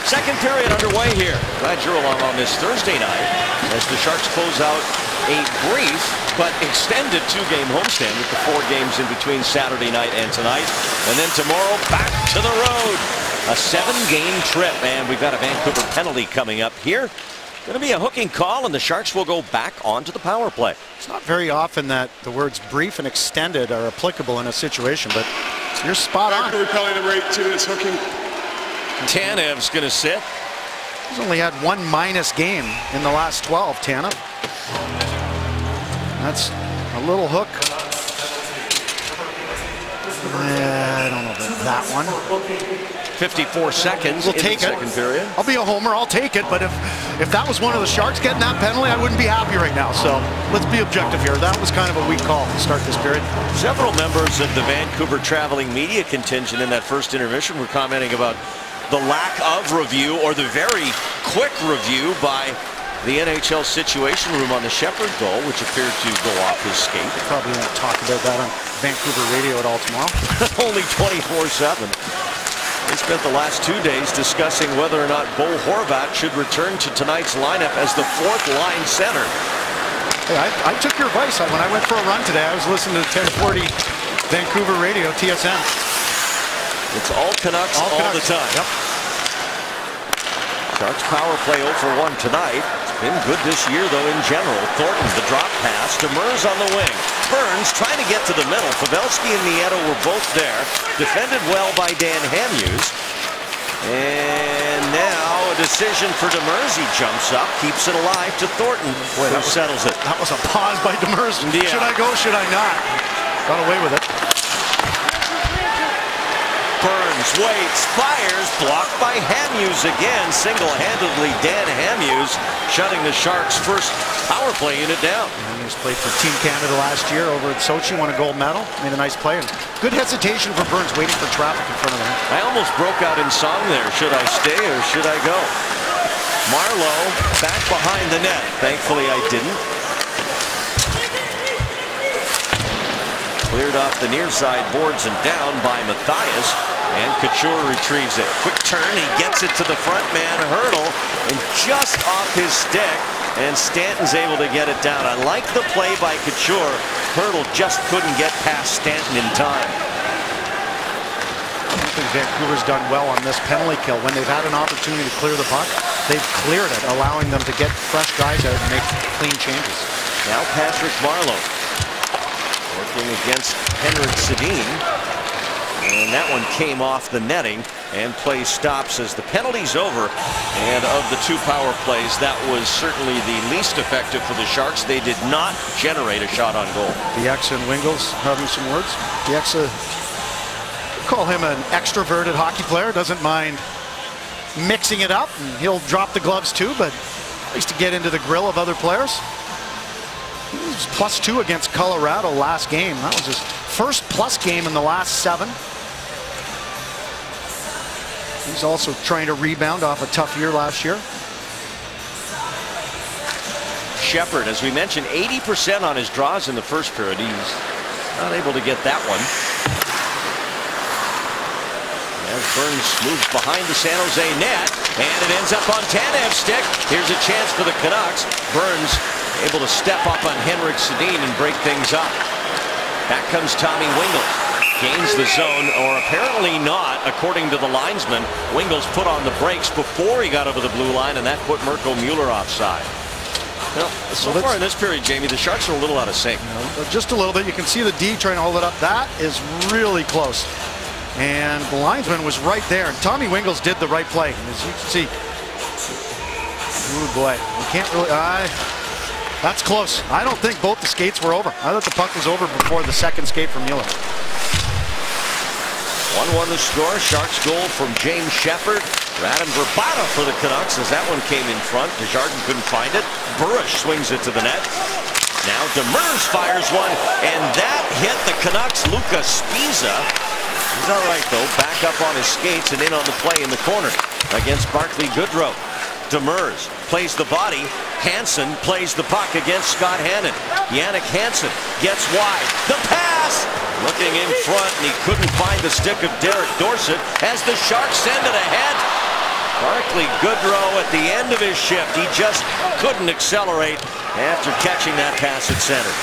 Second period underway here. Glad you're along on this Thursday night as the Sharks close out a brief but extended two-game homestand with the 4 games in between Saturday night and tonight. And then tomorrow, back to the road. A 7-game trip, and we've got a Vancouver penalty coming up here. Going to be a hooking call, and the Sharks will go back onto the power play. It's not very often that the words brief and extended are applicable in a situation, but you're spot on. Vancouver penalty number 18 is hooking. Tanev's going to sit. He's only had 1 minus game in the last 12, Tanev. That's a little hook. I don't know about that one. 54 seconds We'll in take the second period. I'll be a homer, I'll take it, but if that was one of the Sharks getting that penalty, I wouldn't be happy right now. So let's be objective here. That was kind of a weak call to start this period. Several members of the Vancouver traveling media contingent in that first intermission were commenting about the lack of review, or the very quick review by the NHL Situation Room on the Shepherd goal, which appeared to go off his skate. Probably won't talk about that on Vancouver radio at all tomorrow. Only 24/7. They spent the last 2 days discussing whether or not Bo Horvat should return to tonight's lineup as the 4th line center. Hey, I took your advice. When I went for a run today, I was listening to 1040 Vancouver radio, TSN. It's all Canucks all the time. Yep. Sharks power play 0 for 1 tonight. It's been good this year, though, in general. Thornton, the drop pass. Demers on the wing. Burns trying to get to the middle. Pavelski and Nieto were both there. Defended well by Dan Hamhuis. And now a decision for Demers. He jumps up, keeps it alive to Thornton, who settles it. That was a pause by Demers. Yeah. Should I go? Should I not? Got away with it. Burns waits, fires, blocked by Hamhuis again. Single-handedly, Dan Hamhuis shutting the Sharks' first power play unit down. Hamhuis played for Team Canada last year over at Sochi, won a gold medal, made a nice play. And good hesitation for Burns, waiting for traffic in front of him. I almost broke out in song there. Should I stay or should I go? Marleau back behind the net. Thankfully, I didn't. Cleared off the near side boards and down by Matthias. And Couture retrieves it. Quick turn, he gets it to the front man, Hurdle, and just off his stick, and Stanton's able to get it down. I like the play by Couture. Hurdle just couldn't get past Stanton in time. I think Vancouver's done well on this penalty kill. When they've had an opportunity to clear the puck, they've cleared it, allowing them to get fresh guys out and make clean changes. Now Patrick Marleau working against Henrik Sedin. And that one came off the netting, and play stops as the penalty's over. And of the 2 power plays, that was certainly the least effective for the Sharks. They did not generate a shot on goal. Bieksa and Wingels having some words. Bieksa, call him an extroverted hockey player, doesn't mind mixing it up, and he'll drop the gloves too, but likes to get into the grill of other players. He was +2 against Colorado last game. That was his first plus game in the last 7. He's also trying to rebound off a tough year last year. Shepherd, as we mentioned, 80% on his draws in the first period. He's not able to get that one. As Burns moves behind the San Jose net, and it ends up on Tanev's stick. Here's a chance for the Canucks. Burns able to step up on Henrik Sedin and break things up. Back comes Tommy Wingels. Gains the zone, or apparently not, according to the linesman. Wingels put on the brakes before he got over the blue line, and that put Mirko Mueller offside. Well, so far in this period, Jamie, the Sharks are a little out of sync. Just a little bit. You can see the D trying to hold it up. That is really close. And the linesman was right there. And Tommy Wingels did the right play. And as you can see, oh boy, you can't really. That's close. I don't think both the skates were over. I thought the puck was over before the second skate from Mueller. 1-1 the score. Sharks goal from James Shepherd. Radim Vrbata for the Canucks as that one came in front. Desjardins couldn't find it. Burish swings it to the net. Now Demers fires one, and that hit the Canucks' Luka Spiza. He's all right, though. Back up on his skates and in on the play in the corner against Barclay Goodrow. Demers plays the body. Hansen plays the puck against Scott Hannon. Jannik Hansen gets wide. The pass! Looking in front, and he couldn't find the stick of Derek Dorsett as the Sharks send it ahead. Barclay Goodrow at the end of his shift. He just couldn't accelerate after catching that pass at center.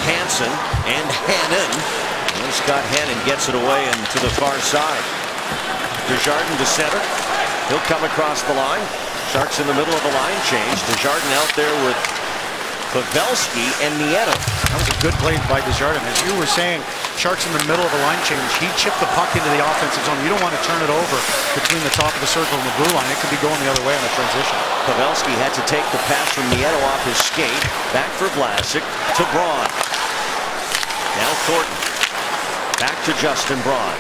Hansen and Hannon. And Scott Hannon gets it away and to the far side. Desjardins to center. He'll come across the line. Sharks in the middle of the line change. Desjardins out there with Pavelski and Nieto. That was a good play by Desjardins. As you were saying, Sharks in the middle of the line change. He chipped the puck into the offensive zone. You don't want to turn it over between the top of the circle and the blue line. It could be going the other way on a transition. Pavelski had to take the pass from Nieto off his skate. Back for Vlasic to Braun. Now Thornton. Back to Justin Braun.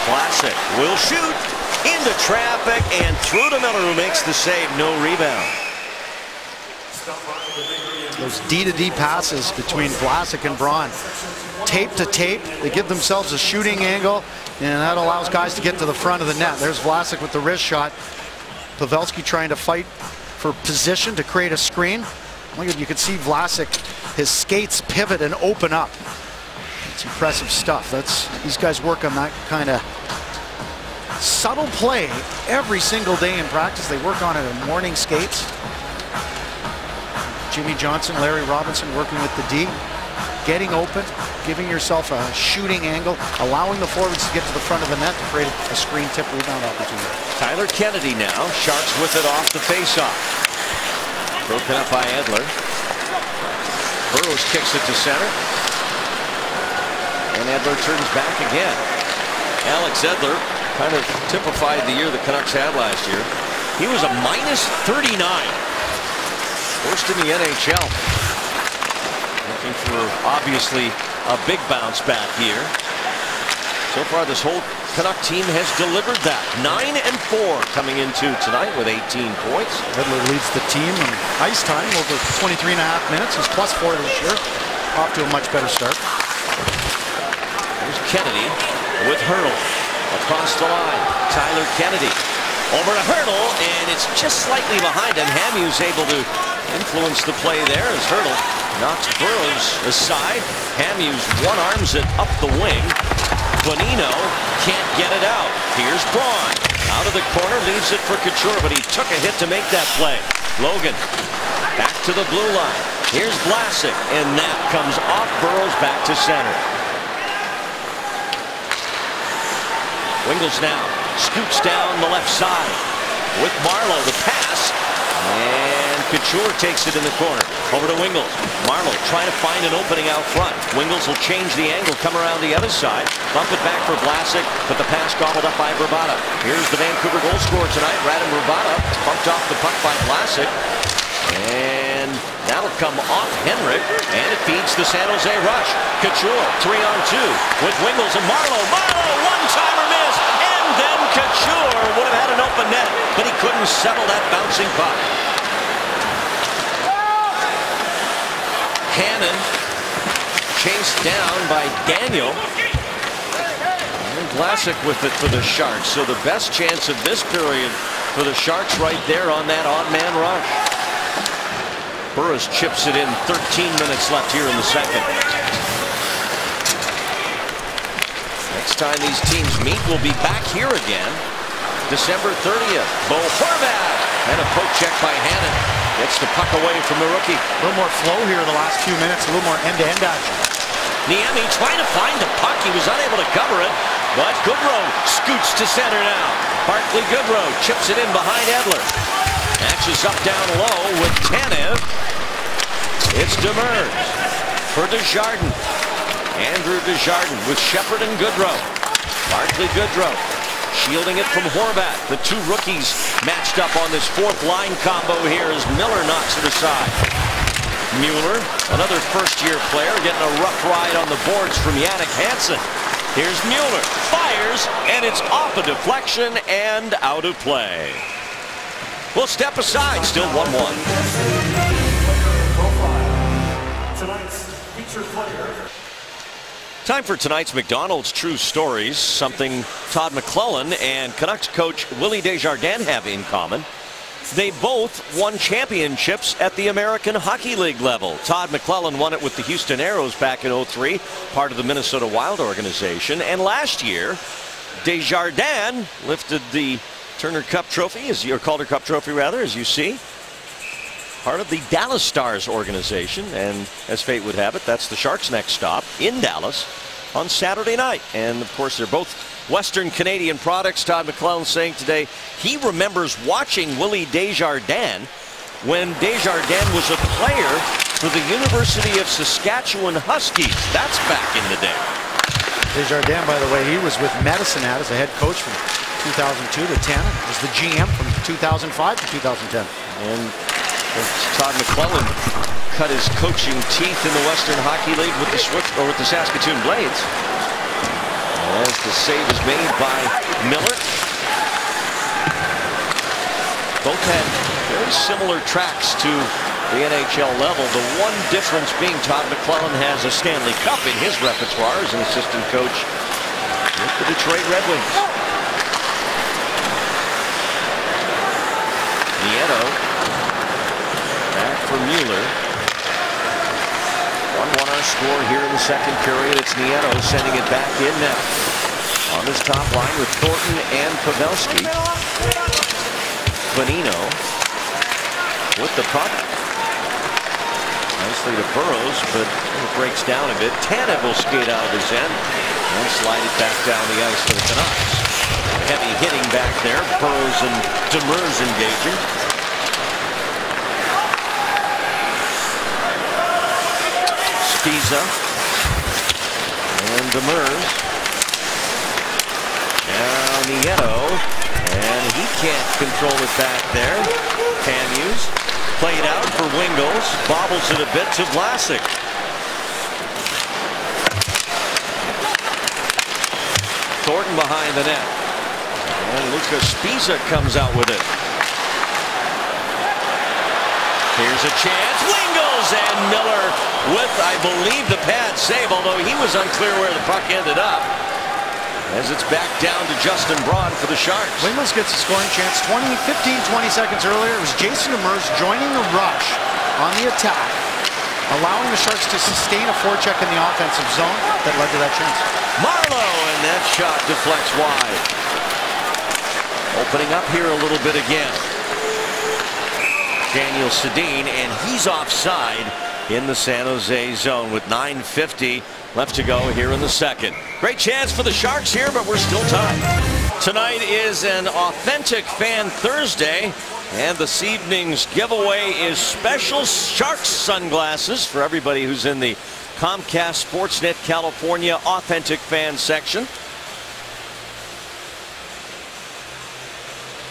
Vlasic will shoot into traffic and through to Miller, who makes the save. No rebound. Those D-to-D passes between Vlasic and Braun. Tape to tape. They give themselves a shooting angle, and that allows guys to get to the front of the net. There's Vlasic with the wrist shot. Pavelski trying to fight for position to create a screen. You can see Vlasic, his skates pivot and open up. It's impressive stuff. These guys work on that kind of subtle play every single day in practice. They work on it in morning skates. Jimmy Johnson, Larry Robinson working with the D, getting open, giving yourself a shooting angle, allowing the forwards to get to the front of the net to create a screen tip rebound opportunity. Tyler Kennedy now. Sharks with it off the faceoff. Broken up by Edler. Burrows kicks it to center. And Edler turns back again. Alex Edler kind of typified the year the Canucks had last year. He was a -39. Worst in the NHL. Looking for, obviously, a big bounce back here. So far, this whole Canuck team has delivered that. 9-4 coming into tonight with 18 points. Edler leads the team in ice time over 23.5 minutes. He's +4 this year. Off to a much better start. Here's Kennedy with Hurdle. Across the line, Tyler Kennedy. Over to Hurdle, and it's just slightly behind him. Hamhuis able to influence the play there as Hurdle knocks Burrows aside. Hamhuis one-arms it up the wing. Bonino can't get it out. Here's Braun. Out of the corner, leaves it for Couture, but he took a hit to make that play. Logan back to the blue line. Here's Vlasic, and that comes off Burrows back to center. Wingels now scoots down the left side with Marleau. The pass, and Couture takes it in the corner. Over to Wingels. Marleau trying to find an opening out front. Wingels will change the angle, come around the other side, bump it back for Vlasic, but the pass gobbled up by Vrbata. Here's the Vancouver goal scorer tonight, Radim Vrbata. Bumped off the puck by Vlasic, and that'll come off Henrik, and it feeds the San Jose Rush. Couture 3-on-2 with Wingels and Marleau. Marleau, one-timer miss, and then Couture would have had an open net, but he couldn't settle that bouncing puck. Hannon chased down by Daniel. And Vlasic with it for the Sharks. So the best chance of this period for the Sharks right there on that odd man rush. Burrows chips it in. 13 minutes left here in the second. Next time these teams meet, we'll be back here again. December 30th. Bo Horvat. And a poke check by Hannon. Gets the puck away from the rookie. A little more flow here in the last few minutes. A little more end-to-end action. Niemi trying to find the puck. He was unable to cover it. But Goodrow scoots to center now. Barclay Goodrow chips it in behind Edler. Matches up down low with Tanev. It's Demers for Desjardins. Andrew Desjardins with Shepard and Goodrow. Barclay Goodrow shielding it from Horvat. The two rookies matched up on this fourth line combo here as Miller knocks it aside. Mueller, another first-year player, getting a rough ride on the boards from Jannik Hansen. Here's Mueller, fires, and it's off a deflection and out of play. We'll step aside, still 1-1. Tonight's featured player. Time for tonight's McDonald's True Stories, something Todd McClellan and Canucks coach Willie Desjardins have in common. They both won championships at the American Hockey League level. Todd McClellan won it with the Houston Aeros back in '03, part of the Minnesota Wild organization. And last year, Desjardins lifted the Turner Cup trophy, or Calder Cup trophy rather, as you see. Part of the Dallas Stars organization, and as fate would have it, that's the Sharks' next stop in Dallas on Saturday night. And of course, they're both Western Canadian products. Todd McClellan saying today he remembers watching Willie Desjardins when Desjardins was a player for the University of Saskatchewan Huskies. That's back in the day. Desjardins, by the way, he was with Medicine Hat as a head coach from 2002 to 10. Was the GM from 2005 to 2010. And Todd McClellan cut his coaching teeth in the Western Hockey League with the Saskatoon Blades. As the save is made by Miller. Both had very similar tracks to the NHL level. The one difference being Todd McClellan has a Stanley Cup in his repertoire as an assistant coach with the Detroit Red Wings. Nieto back for Mueller. 1-1 our score here in the second period. It's Nieto sending it back in now. On his top line with Thornton and Pavelski. Bonino with the puck. Nicely to Burrows, but it breaks down a bit. Tanev will skate out of his end and slide it back down the ice for the Canucks. Heavy hitting back there. Burrows and Demers engaging. Spiza and Demers. Now Nieto, and he can't control it back there. Panews, played out for Wingles, bobbles it a bit to Vlasic. Thornton behind the net. And Luka Spiza comes out with it. Here's a chance. Wingles and Miller with, I believe, the pad save, although he was unclear where the puck ended up. As it's back down to Justin Braun for the Sharks. Wingles gets a scoring chance 15-20 seconds earlier. It was Jason Demers joining the rush on the attack, allowing the Sharks to sustain a forecheck in the offensive zone that led to that chance. Marleau, and that shot deflects wide. Opening up here a little bit again. Daniel Sedin, and he's offside in the San Jose zone with 9:50 left to go here in the second. Great chance for the Sharks here, but we're still tied. Tonight is an Authentic Fan Thursday, and this evening's giveaway is special Sharks sunglasses for everybody who's in the Comcast Sportsnet California Authentic Fan section.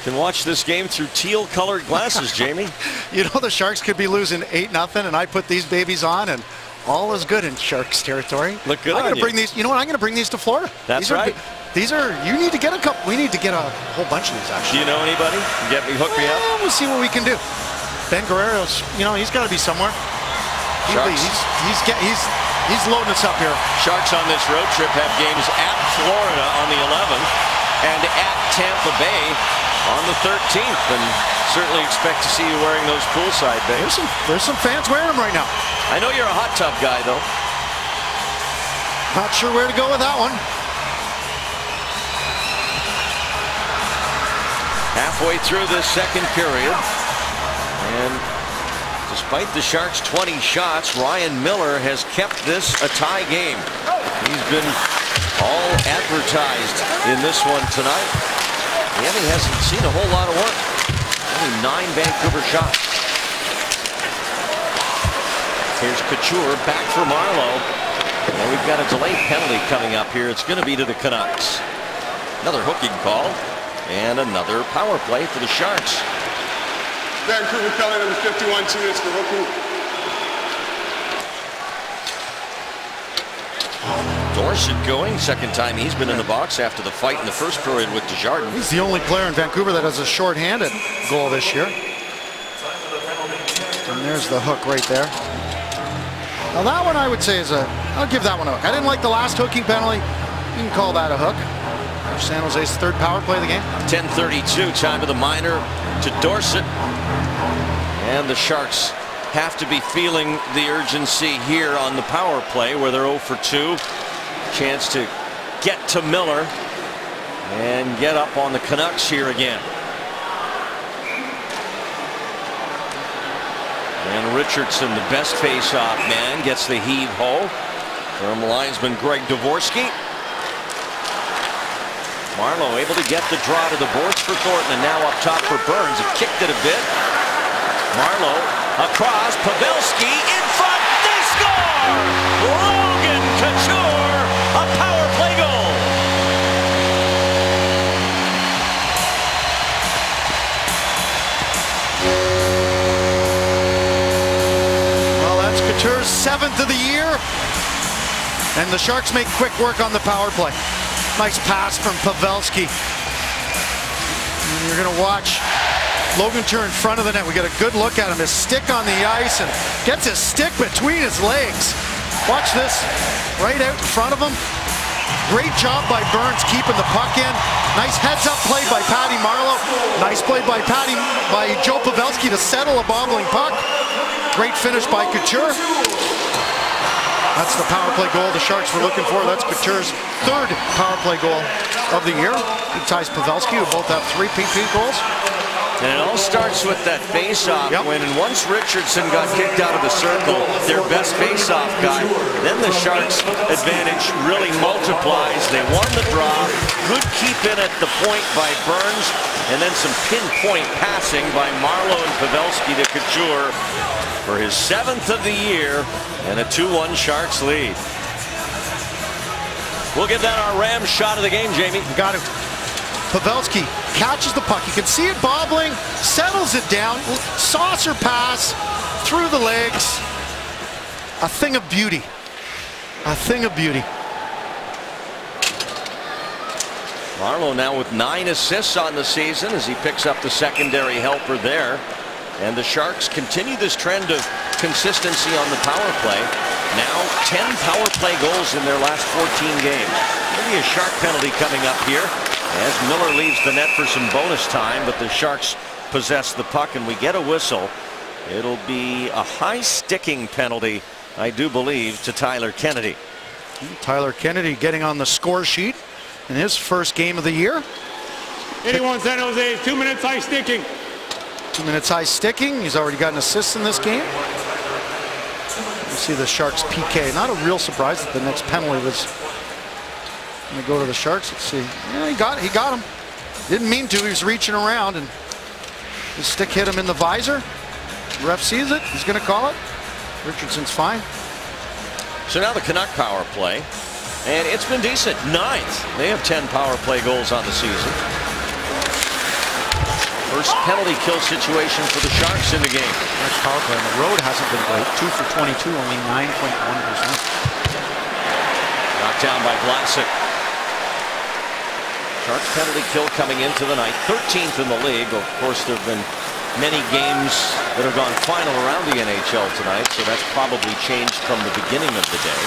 Can watch this game through teal-colored glasses, Jamie. You know, the Sharks could be losing 8-0, and I put these babies on, and all is good in Sharks territory. Look good. I'm going to bring these. You know what? I'm going to bring these to Florida. That's right. These are. You need to get a couple. We need to get a whole bunch of these. Actually. Do you know anybody? Hook me up. We'll see what we can do. Ben Guerrero's. You know, he's got to be somewhere. He's loading us up here. Sharks on this road trip have games at Florida on the 11th and at Tampa Bay on the 13th, and certainly expect to see you wearing those poolside bags. There's some fans wearing them right now. I know you're a hot tub guy, though. Not sure where to go with that one. Halfway through this second period, and despite the Sharks' 20 shots, Ryan Miller has kept this a tie game. He's been all advertised in this one tonight. He hasn't seen a whole lot of work. Only 9 Vancouver shots. Here's Couture back for Marleau. And we've got a delayed penalty coming up here. It's going to be to the Canucks. Another hooking call and another power play for the Sharks. Vancouver penalty number 51, 2 minutes for hooking. Dorsett going, second time he's been in the box after the fight in the first period with Desjardins. He's the only player in Vancouver that has a short-handed goal this year. And there's the hook right there. Now that one I would say is I'll give that one a hook. I didn't like the last hooking penalty. You can call that a hook. San Jose's third power play of the game. 10:32, time of the minor to Dorsett. And the Sharks have to be feeling the urgency here on the power play where they're 0 for 2. Chance to get to Miller and get up on the Canucks here again. And Richardson, the best face-off man, gets the heave-ho from linesman Greg Dvorsky. Marleau able to get the draw to the boards for Thornton, and now up top for Burns. It kicked it a bit. Marleau across, Pavelski in front, they score! Logan Couture, a power play goal. Well, that's Couture's 7th of the year, and the Sharks make quick work on the power play. Nice pass from Pavelski. And you're going to watch Logan Couture in front of the net. We got a good look at him. His stick on the ice and gets his stick between his legs. Watch this right out in front of him. Great job by Burns keeping the puck in. Nice heads-up play by Patty Marleau. Nice play by Joe Pavelski to settle a bobbling puck. Great finish by Couture. That's the power play goal the Sharks were looking for. That's Couture's 3rd power play goal of the year. He ties Pavelski, who both have 3 PP goals. And it all starts with that face-off. Yep. When once Richardson got kicked out of the circle, their best face-off guy, then the Sharks' advantage really multiplies. They won the draw. Good keep in at the point by Burns, and then some pinpoint passing by Marleau and Pavelski to Couture for his 7th of the year and a 2-1 Sharks lead. We'll give that our Rams shot of the game, Jamie. You got it. Pavelski catches the puck. You can see it bobbling, settles it down, saucer pass through the legs. A thing of beauty. A thing of beauty. Marleau now with 9 assists on the season as he picks up the secondary helper there. And the Sharks continue this trend of consistency on the power play. Now 10 power play goals in their last 14 games. Maybe a Shark penalty coming up here as Miller leaves the net for some bonus time, but the Sharks possess the puck and we get a whistle. It'll be a high sticking penalty, I do believe, to Tyler Kennedy. Tyler Kennedy getting on the score sheet in his first game of the year. 81 San Jose, 2 minutes high sticking. 2 minutes high sticking. He's already got an assist in this game. You see the Sharks PK. Not a real surprise that the next penalty was going to go to the Sharks. Let's see. Yeah, he got him. Didn't mean to. He was reaching around and his stick hit him in the visor. Ref sees it. He's going to call it. Richardson's fine. So now the Canuck power play, and it's been decent. 9th. They have 10 power play goals on the season. First penalty kill situation for the Sharks in the game. Next power play on the road hasn't been great. 2 for 22, only 9.1%. Knocked down by Vlasic. Sharks penalty kill coming into the night, 13th in the league. Of course, there have been many games that have gone final around the NHL tonight, so that's probably changed from the beginning of the day.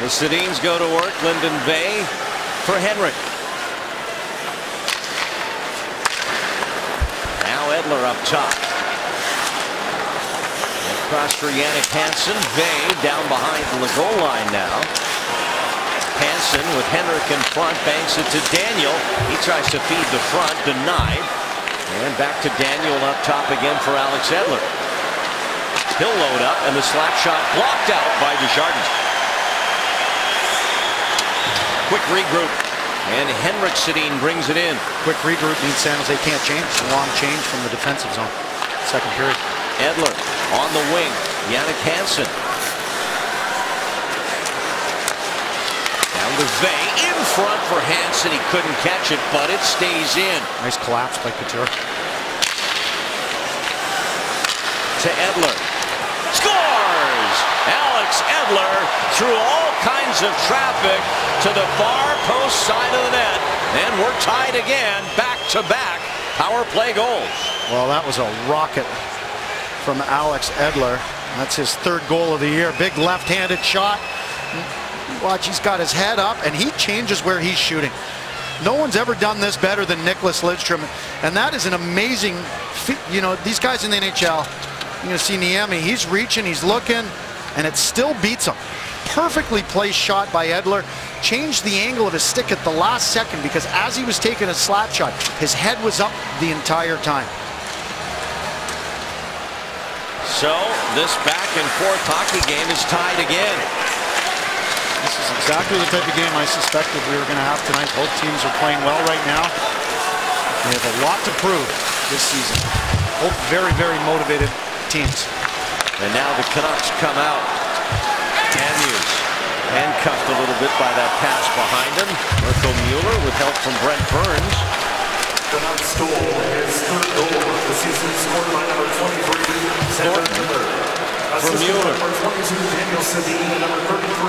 The Sedins go to work. Lyndon Bay for Henrik. Edler up top. Across for Jannik Hansen. Vey down behind the goal line now. Hansen with Henrik in front, banks it to Daniel. He tries to feed the front, denied. And back to Daniel up top again for Alex Edler. He'll load up, and the slap shot blocked out by Desjardins. Quick regroup. And Henrik Sedin brings it in. Quick regroup means San Jose can't change. It's a long change from the defensive zone. Second period. Edler on the wing. Jannik Hansen. Down to Vey. In front for Hansen. He couldn't catch it, but it stays in. Nice collapse by Couture. To Edler. Scores! Alex Edler through all kinds of traffic to the far post side of the net, and we're tied again, back-to-back power play goals. Well, that was a rocket from Alex Edler. That's his third goal of the year. Big left-handed shot. Watch, he's got his head up, and he changes where he's shooting. No one's ever done this better than Nicklas Lidstrom, and that is an amazing feat. You know, these guys in the NHL, you're going to see Niemi, he's reaching, he's looking, and it still beats him. Perfectly placed shot by Edler. Changed the angle of his stick at the last second, because as he was taking a slap shot, his head was up the entire time. So this back and forth hockey game is tied again. This is exactly the type of game I suspected we were going to have tonight. Both teams are playing well right now. They have a lot to prove this season. Both very, very motivated teams. And now the Canucks come out. Hamhuis handcuffed a little bit by that pass behind him. Mirko Mueller with help from Brent Burns. Canucks goal, his third goal of the season, scored by number 23, Thornton. For Mueller.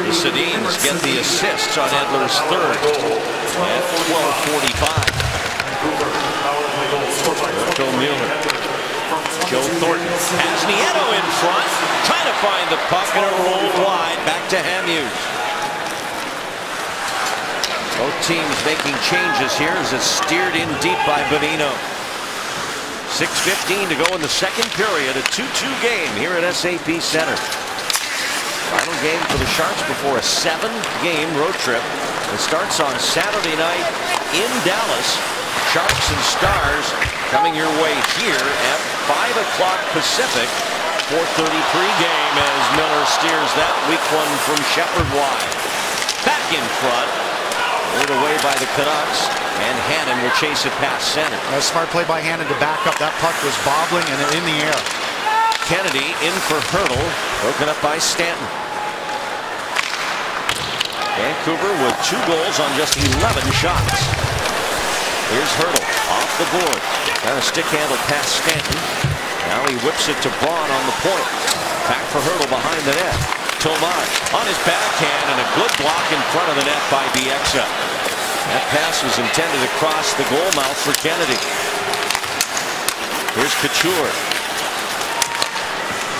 The Sedins get the assists on Edler's third at 12:45. Mirko Mueller. Joe Thornton has Nieto in front, trying to find the puck, and it rolled wide back to Hamhuis. Both teams making changes here as it's steered in deep by Bonino. 6:15 to go in the second period. A 2-2 game here at SAP Center. Final game for the Sharks before a 7-game road trip. It starts on Saturday night in Dallas. Sharks and Stars coming your way here at 5 o'clock Pacific. 4:33 game as Miller steers that weak one from Shepherd wide. Back in front. Pulled away by the Canucks, and Hannon will chase it past center. A smart play by Hannon to back up. That puck was bobbling and in the air. Kennedy in for Hurdle, broken up by Stanton. Vancouver with 2 goals on just 11 shots. Here's Hurdle off the board. Got a stick handle past Stanton. Now he whips it to Braun on the point. Back for Hurdle behind the net. Tomas on his backhand, and a good block in front of the net by Bieksa. That pass was intended across the goal mouth for Kennedy. Here's Couture.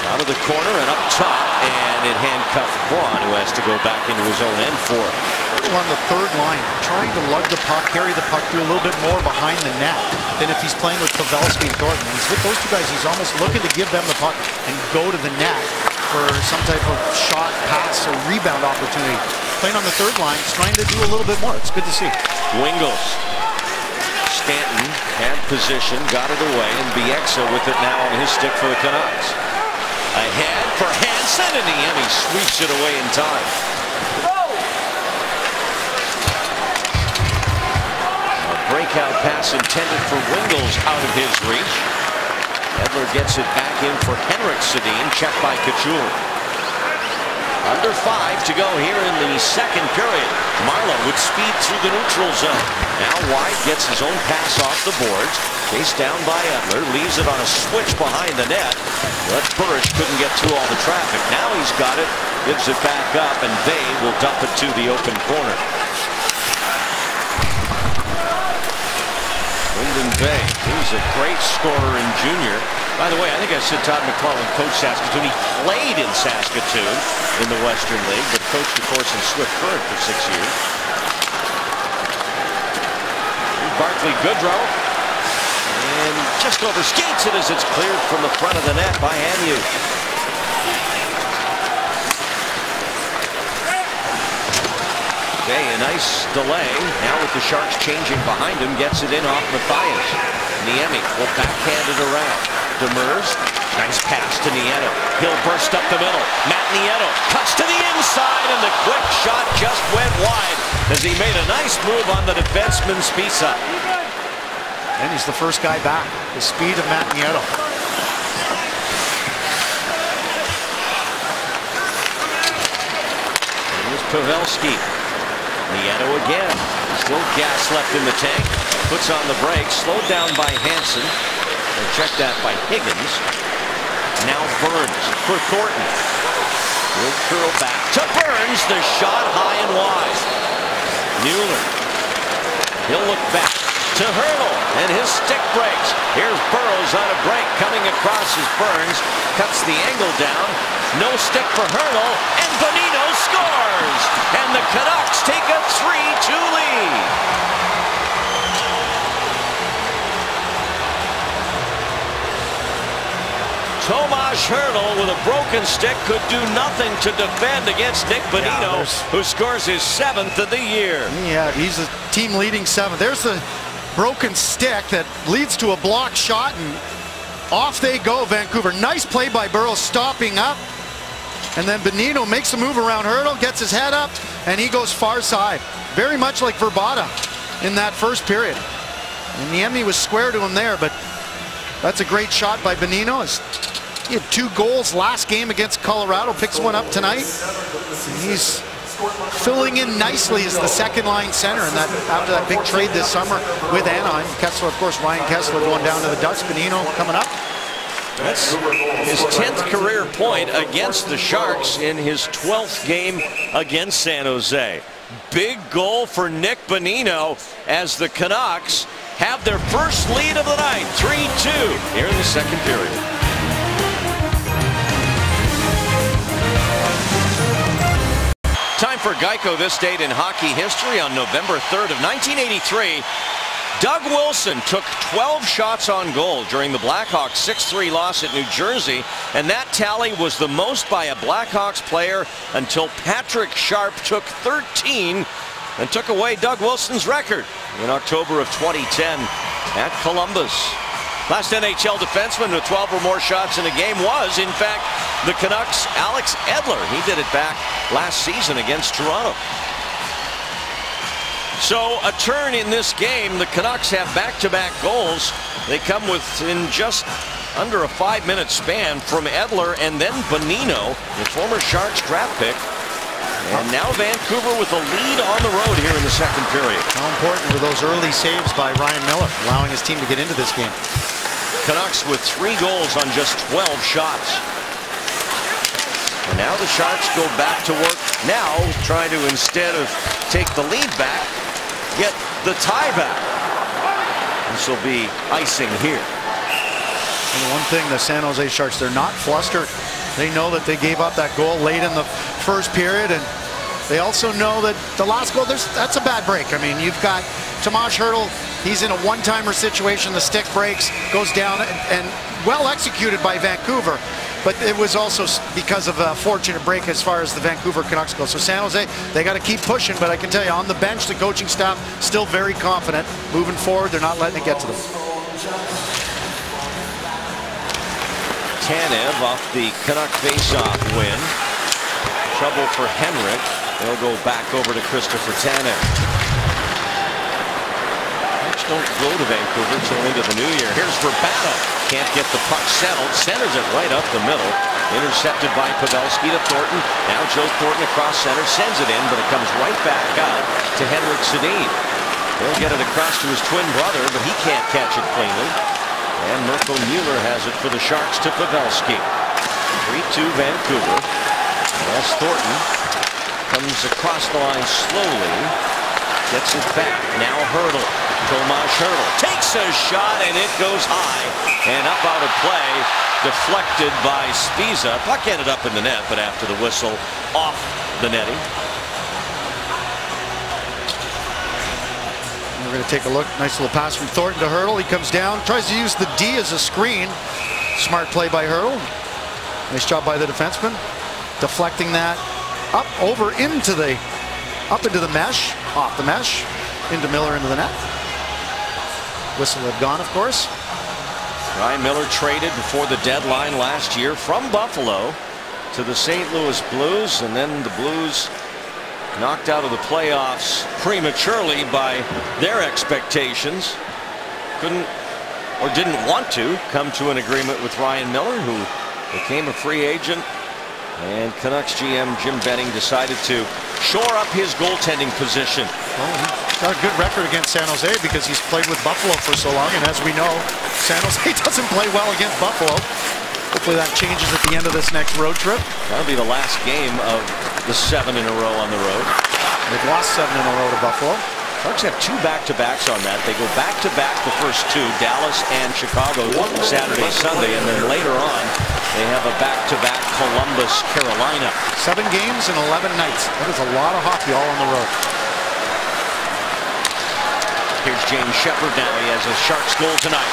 Out of the corner and up top, and it handcuffed Braun, who has to go back into his own end for it. On the third line, trying to lug the puck, carry the puck through a little bit more behind the net than if he's playing with Pavelski and Thornton. He's with those two guys, he's almost looking to give them the puck and go to the net for some type of shot, pass, or rebound opportunity. Playing on the third line, he's trying to do a little bit more. It's good to see. Wingels. Stanton had position, got it away, and Bieksa with it now on his stick for the Canucks. Ahead for Hansen, and Niemi sweeps it away in time. A breakout pass intended for Wingels out of his reach. Edler gets it back in for Henrik Sedin, checked by Couture. Under 5 to go here in the second period. Marleau with speed through the neutral zone. Now White gets his own pass off the boards. Chased down by Edler. Leaves it on a switch behind the net. But Burish couldn't get through all the traffic. Now he's got it. Gives it back up, and Bay will dump it to the open corner. Lyndon Bay, he's a great scorer in junior. By the way, I think I said Todd McClellan coached Saskatoon. He played in Saskatoon in the Western League, but coached, of course, in Swift Current for 6 years. Barclay Goodrow. And just overskates it as it's cleared from the front of the net by Hamhuis. Okay, a nice delay. Now with the Sharks changing behind him, gets it in off Mathias. Niemi will backhand it around. Demers, nice pass to Nieto. He'll burst up the middle. Matt Nieto cuts to the inside, and the quick shot just went wide as he made a nice move on the defenseman Spisa. And he's the first guy back. The speed of Matt Nieto. Here's Pavelski. Nieto again. Still gas left in the tank. Puts on the brakes. Slowed down by Hansen. And checked that by Higgins. Now Burns for Thornton. Will curl back to Burns. The shot high and wide. Mueller. He'll look back. to Hurdle, and his stick breaks. Here's Burrows on a break, coming across as Burns cuts the angle down. No stick for Hurdle, and Bonino scores! And the Canucks take a 3-2 lead. Tomas Hurdle with a broken stick could do nothing to defend against Nick Bonino, who scores his 7th of the year. Yeah, he's a team leading 7th. There's the broken stick that leads to a blocked shot, and off they go, Vancouver. Nice play by Burrows, stopping up. And then Bonino makes a move around Hurdle, gets his head up, and he goes far side. Very much like Verbata in that first period. And Niemi was square to him there, but that's a great shot by Bonino. He had 2 goals last game against Colorado, picks one up tonight. And he's filling in nicely as the second-line center, and that after that big trade this summer with Anaheim. Kessler, of course, Ryan Kessler going down to the Ducks. Bonino coming up. That's his 10th career point against the Sharks in his 12th game against San Jose. Big goal for Nick Bonino as the Canucks have their first lead of the night, 3-2, here in the second period. Time for Geico. This date in hockey history on November 3rd of 1983. Doug Wilson took 12 shots on goal during the Blackhawks' 6-3 loss at New Jersey, and that tally was the most by a Blackhawks player until Patrick Sharp took 13 and took away Doug Wilson's record in October of 2010 at Columbus. Last NHL defenseman with 12 or more shots in a game was, in fact, the Canucks' Alex Edler. He did it back last season against Toronto. So a turn in this game. The Canucks have back-to-back goals. They come within just under a 5-minute span from Edler and then Bonino, the former Sharks draft pick. And now Vancouver with a lead on the road here in the second period. How important were those early saves by Ryan Miller, allowing his team to get into this game? Canucks with 3 goals on just 12 shots. And now the Sharks go back to work now, trying to, instead of take the lead back, get the tie back. This will be icing here. And one thing, the San Jose Sharks, they're not flustered. They know that they gave up that goal late in the first period, and they also know that the last goal, that's a bad break. I mean, you've got Tomas Hurdle. He's in a one-timer situation. The stick breaks, goes down, and well executed by Vancouver. But it was also because of a fortunate break as far as the Vancouver Canucks go. So San Jose, they got to keep pushing. But I can tell you, on the bench, the coaching staff still very confident. Moving forward, they're not letting it get to them. Tanev off the Canuck face-off win. Trouble for Henrik. They'll go back over to Christopher Tanev. Don't go to Vancouver until into the new year. Here's Verbata. Can't get the puck settled. Centers it right up the middle. Intercepted by Pavelski to Thornton. Now Joe Thornton across center. Sends it in, but it comes right back out to Henrik Sedin. He'll get it across to his twin brother, but he can't catch it cleanly. And Mirko Mueller has it for the Sharks to Pavelski. 3-2 Vancouver. As Thornton comes across the line slowly. Gets it back. Now Hurdle. Tomas Hurdle takes a shot, and it goes high and up out of play, deflected by Spiza. Puck ended up in the net, but after the whistle, off the netting. We're going to take a look. Nice little pass from Thornton to Hurdle. He comes down, tries to use the D as a screen. Smart play by Hurdle. Nice job by the defenseman, deflecting that up over into the mesh, off the mesh, into Miller into the net. Whistle had gone, of course. Ryan Miller traded before the deadline last year from Buffalo to the St. Louis Blues, and then the Blues knocked out of the playoffs prematurely by their expectations. Couldn't or didn't want to come to an agreement with Ryan Miller, who became a free agent, and Canucks GM Jim Benning decided to shore up his goaltending position. Well, he's got a good record against San Jose because he's played with Buffalo for so long, and as we know, San Jose doesn't play well against Buffalo. Hopefully that changes at the end of this next road trip. That'll be the last game of the 7 in a row on the road. They've lost 7 in a row to Buffalo. Sharks have 2 back-to-backs on that. They go back-to-back the first 2, Dallas and Chicago, Saturday, Sunday, and then later on they have a back-to-back Columbus, Carolina. 7 games and 11 nights. That is a lot of hockey all on the road. Here's James Shepherd now. He has a Sharks goal tonight.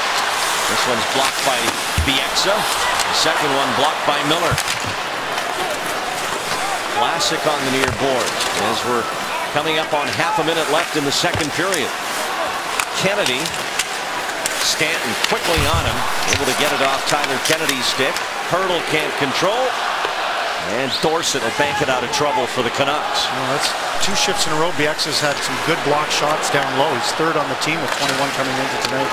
This one's blocked by Bieksa. The second one blocked by Miller. Classic on the near boards as we're coming up on half a minute left in the second period. Kennedy, Stanton quickly on him, able to get it off Tyler Kennedy's stick. Hurdle can't control, and Dorsett will bank it out of trouble for the Canucks. Well, that's 2 shifts in a row. Bieksa's had some good block shots down low. He's 3rd on the team with 21 coming into tonight.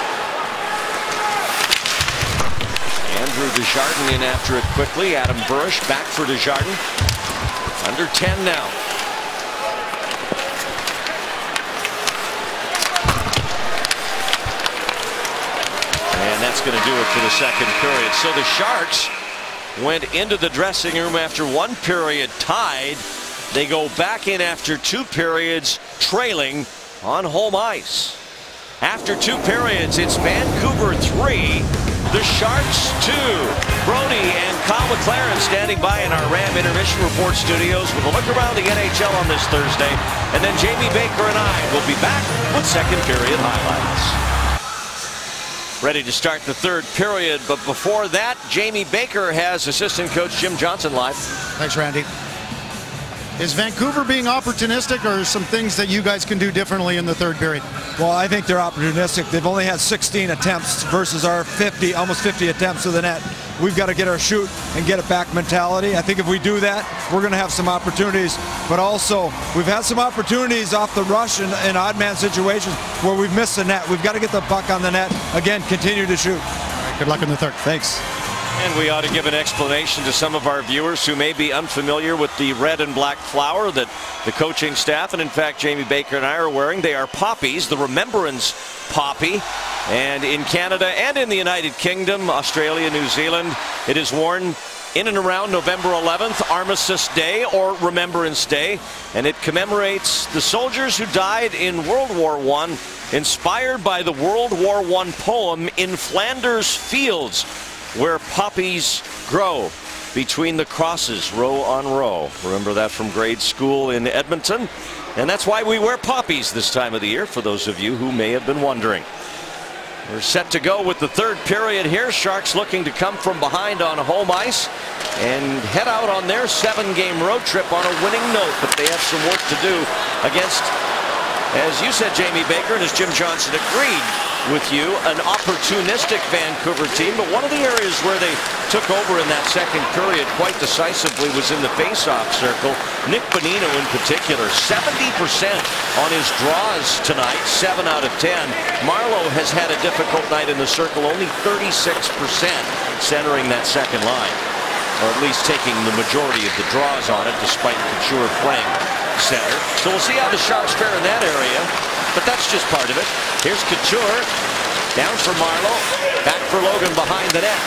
Andrew Desjardins in after it quickly. Adam Burish back for Desjardins. Under 10 now. And that's going to do it for the second period. So the Sharks went into the dressing room after 1 period tied. They go back in after 2 periods trailing on home ice. After 2 periods, it's Vancouver 3, the Sharks 2. Brody and Kyle McLaren standing by in our Ram Intermission Report studios with a look around the NHL on this Thursday. And then Jamie Baker and I will be back with second period highlights. Ready to start the third period, but before that, Jamie Baker has assistant coach Jim Johnson live. Thanks, Randy. Is Vancouver being opportunistic, or some things that you guys can do differently in the third period? Well, I think they're opportunistic. They've only had 16 attempts versus our 50, almost 50 attempts to the net. We've got to get our shoot and get it back mentality. I think if we do that, we're going to have some opportunities. But also, we've had some opportunities off the rush in odd man situations where we've missed the net. We've got to get the puck on the net. Again, continue to shoot. All right, good luck in the third. Thanks. And we ought to give an explanation to some of our viewers who may be unfamiliar with the red and black flower that the coaching staff, and in fact Jamie Baker and I, are wearing. They are poppies, the Remembrance poppy. And in Canada and in the United Kingdom, Australia, New Zealand, it is worn in and around November 11th, Armistice Day or Remembrance Day. And it commemorates the soldiers who died in World War I, inspired by the World War I poem In Flanders Fields, where poppies grow between the crosses, row on row. Remember that from grade school in Edmonton? And that's why we wear poppies this time of the year, for those of you who may have been wondering. We're set to go with the third period here. Sharks looking to come from behind on home ice and head out on their 7-game road trip on a winning note. But they have some work to do against, as you said, Jamie Baker, and as Jim Johnson agreed with you, an opportunistic Vancouver team. But one of the areas where they took over in that second period quite decisively was in the face-off circle. Nick Bonino in particular, 70% on his draws tonight, 7 out of 10. Marleau has had a difficult night in the circle, only 36% centering that second line, or at least taking the majority of the draws on it, despite Couture playing center. So we'll see how the Sharks fare in that area, but that's just part of it. Here's Couture, down for Marleau, back for Logan behind the net.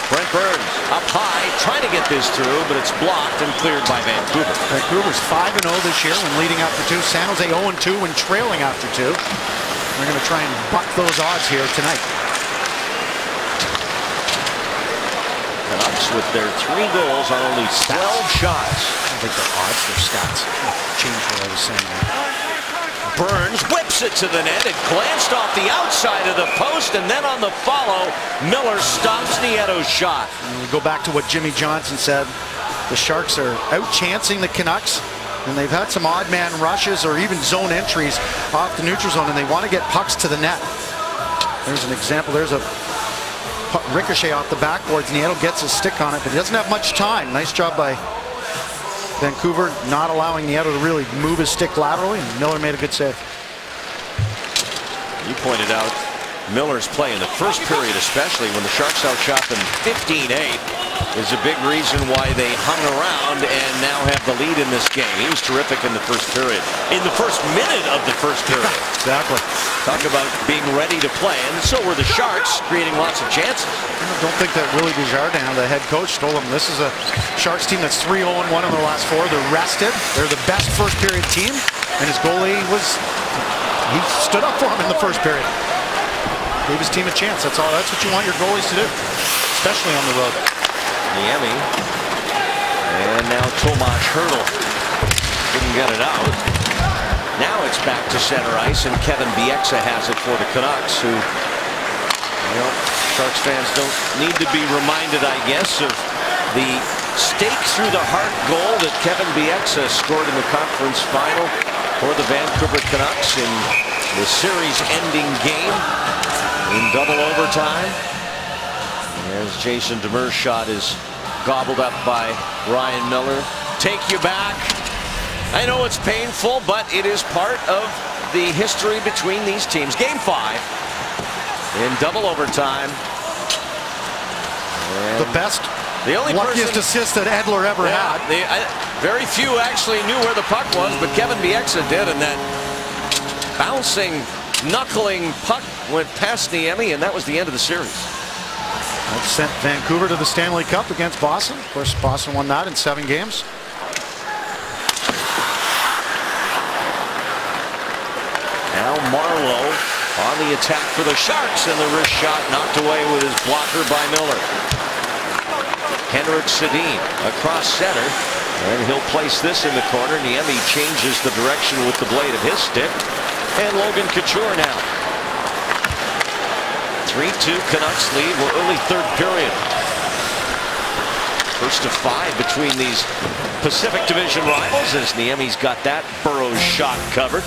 Brent Burns up high, trying to get this through, but it's blocked and cleared by Vancouver. Vancouver's 5-0 this year when leading after 2. San Jose 0-2 when trailing after 2. They're going to try and buck those odds here tonight. Canucks with their 3 goals on only 12 shots. I don't think they're odds, they're stats. Change what I was saying there. Burns whips it to the net. It glanced off the outside of the post, and then on the follow, Miller stops Nieto's shot. And we go back to what Jimmy Johnson said. The Sharks are out-chancing the Canucks, and they've had some odd man rushes or even zone entries off the neutral zone, and they want to get pucks to the net. There's an example. There's a ricochet off the backboards. Nieto gets his stick on it, but he doesn't have much time. Nice job by Vancouver not allowing Nieto to really move his stick laterally, and Miller made a good save. You pointed out Miller's play in the first period, especially when the Sharks outshot them 15-8, is a big reason why they hung around and now have the lead in this game. He was terrific in the first period. In the first minute of the first period. Exactly. Talk about being ready to play, and so were the Sharks, creating lots of chances. I don't think that Willie Desjardins, the head coach, told him this is a Sharks team that's 3-0-1 in their last 4. They're rested. They're the best first period team. And his goalie he stood up for him in the first period. Gave his team a chance. That's all. That's what you want your goalies to do, especially on the road. Niemi. And now Tomas Hertl. Didn't get it out. Now it's back to center ice, and Kevin Bieksa has it for the Canucks, who, Sharks fans don't need to be reminded, I guess, of the stake through the heart goal that Kevin Bieksa scored in the conference final for the Vancouver Canucks in the series-ending game in double overtime. As Jason Demers' shot is gobbled up by Ryan Miller. Take you back. I know it's painful, but it is part of the history between these teams. Game 5 in double overtime. And the best, the only luckiest assist that Edler ever had. Very few actually knew where the puck was, but Kevin Bieksa did, and that bouncing, knuckling puck went past Niemi, and that was the end of the series. That sent Vancouver to the Stanley Cup against Boston. Of course, Boston won that in 7 games. Now Marleau on the attack for the Sharks, and the wrist shot knocked away with his blocker by Miller. Henrik Sedin across center, and he'll place this in the corner. Niemi changes the direction with the blade of his stick, and Logan Couture now. 3-2 Canucks lead. We're early third period. First of 5 between these Pacific Division rivals, as Niemi's got that Burrows shot covered.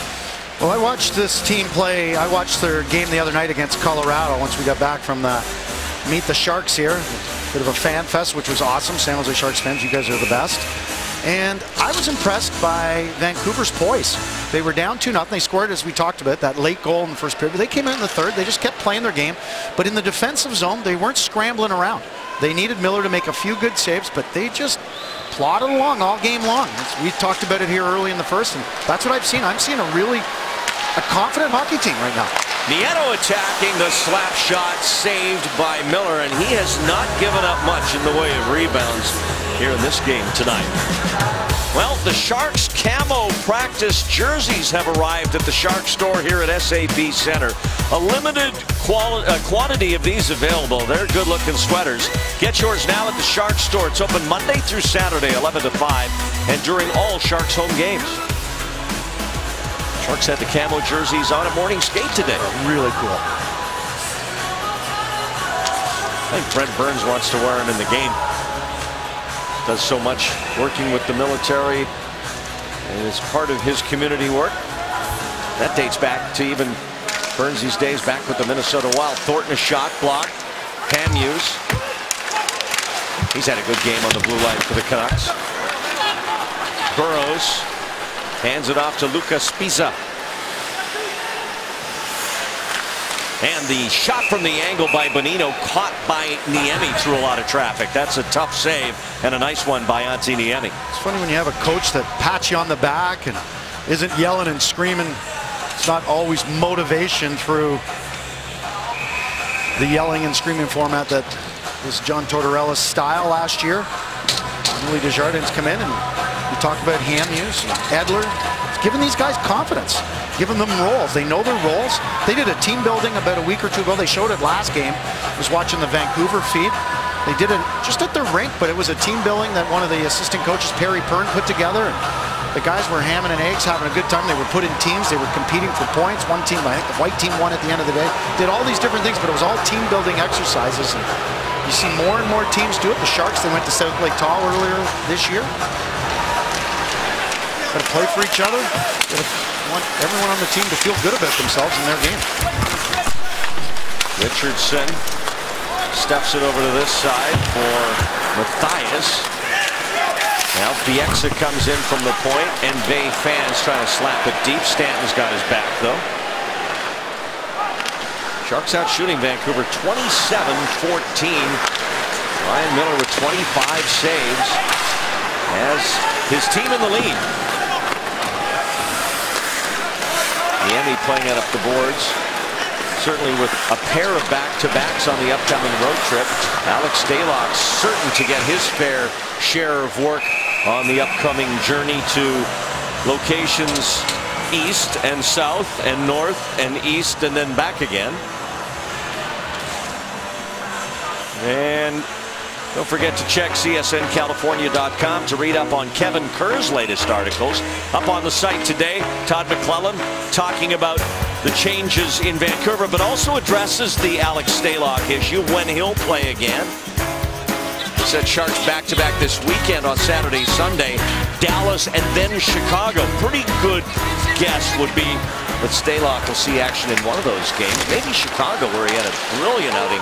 Well, I watched this team play. I watched their game the other night against Colorado once we got back from the Meet the Sharks here. Bit of a fan fest, which was awesome. San Jose Sharks fans, you guys are the best. And I was impressed by Vancouver's poise. They were down 2-0. They scored, as we talked about, that late goal in the first period. But they came out in the third. They just kept playing their game. But in the defensive zone, they weren't scrambling around. They needed Miller to make a few good saves, but they just plodded along all game long. We talked about it here early in the first, and that's what I've seen. I'm seeing a confident hockey team right now. Nieto attacking, the slap shot saved by Miller, and he has not given up much in the way of rebounds here in this game tonight. Well, the Sharks camo practice jerseys have arrived at the Sharks store here at SAP Center. A limited quantity of these available. They're good-looking sweaters. Get yours now at the Sharks store. It's open Monday through Saturday, 11 to 5, and during all Sharks home games. Sharks had the camo jerseys on at morning skate today. Really cool. I think Brent Burns wants to wear them in the game. Does so much working with the military, and it's part of his community work. That dates back to even Burns' days back with the Minnesota Wild. Thornton, a shot blocked. Hamhuis. He's had a good game on the blue line for the Canucks. Burrows hands it off to Lucas Spiza. And the shot from the angle by Bonino, caught by Niemi through a lot of traffic. That's a tough save, and a nice one by Antti Niemi. It's funny when you have a coach that pats you on the back and isn't yelling and screaming. It's not always motivation through the yelling and screaming format that was John Tortorella's style last year. Emily Desjardins come in, and you talk about Hamhuis and Edler. It's giving these guys confidence, giving them roles. They know their roles. They did a team building about a week or two ago. They showed it last game. I was watching the Vancouver feed. They did it just at their rink, but it was a team building that one of the assistant coaches, Perry Pern, put together. And the guys were hamming and eggs, having a good time. They were put in teams. They were competing for points. One team, I think the white team won at the end of the day. Did all these different things, but it was all team building exercises. And you see more and more teams do it. The Sharks, they went to South Lake Tahoe earlier this year. Got to play for each other. Got to want everyone on the team to feel good about themselves in their game. Richardson steps it over to this side for Matthias. Now Bieksa comes in from the point, and Bay fans trying to slap it deep. Stanton's got his back, though. Sharks out shooting Vancouver 27-14. Ryan Miller with 25 saves as his team in the lead. Niemi playing it up the boards. Certainly with a pair of back-to-backs on the upcoming road trip. Alex Stalock certain to get his fair share of work on the upcoming journey to locations east and south and north and east and then back again. And don't forget to check CSNCalifornia.com to read up on Kevin Kerr's latest articles. Up on the site today, Todd McClellan talking about the changes in Vancouver, but also addresses the Alex Stalock issue, when he'll play again. Said Sharks back-to-back this weekend on Saturday, Sunday. Dallas and then Chicago. Pretty good guess would be that Stalock will see action in one of those games. Maybe Chicago, where he had a brilliant outing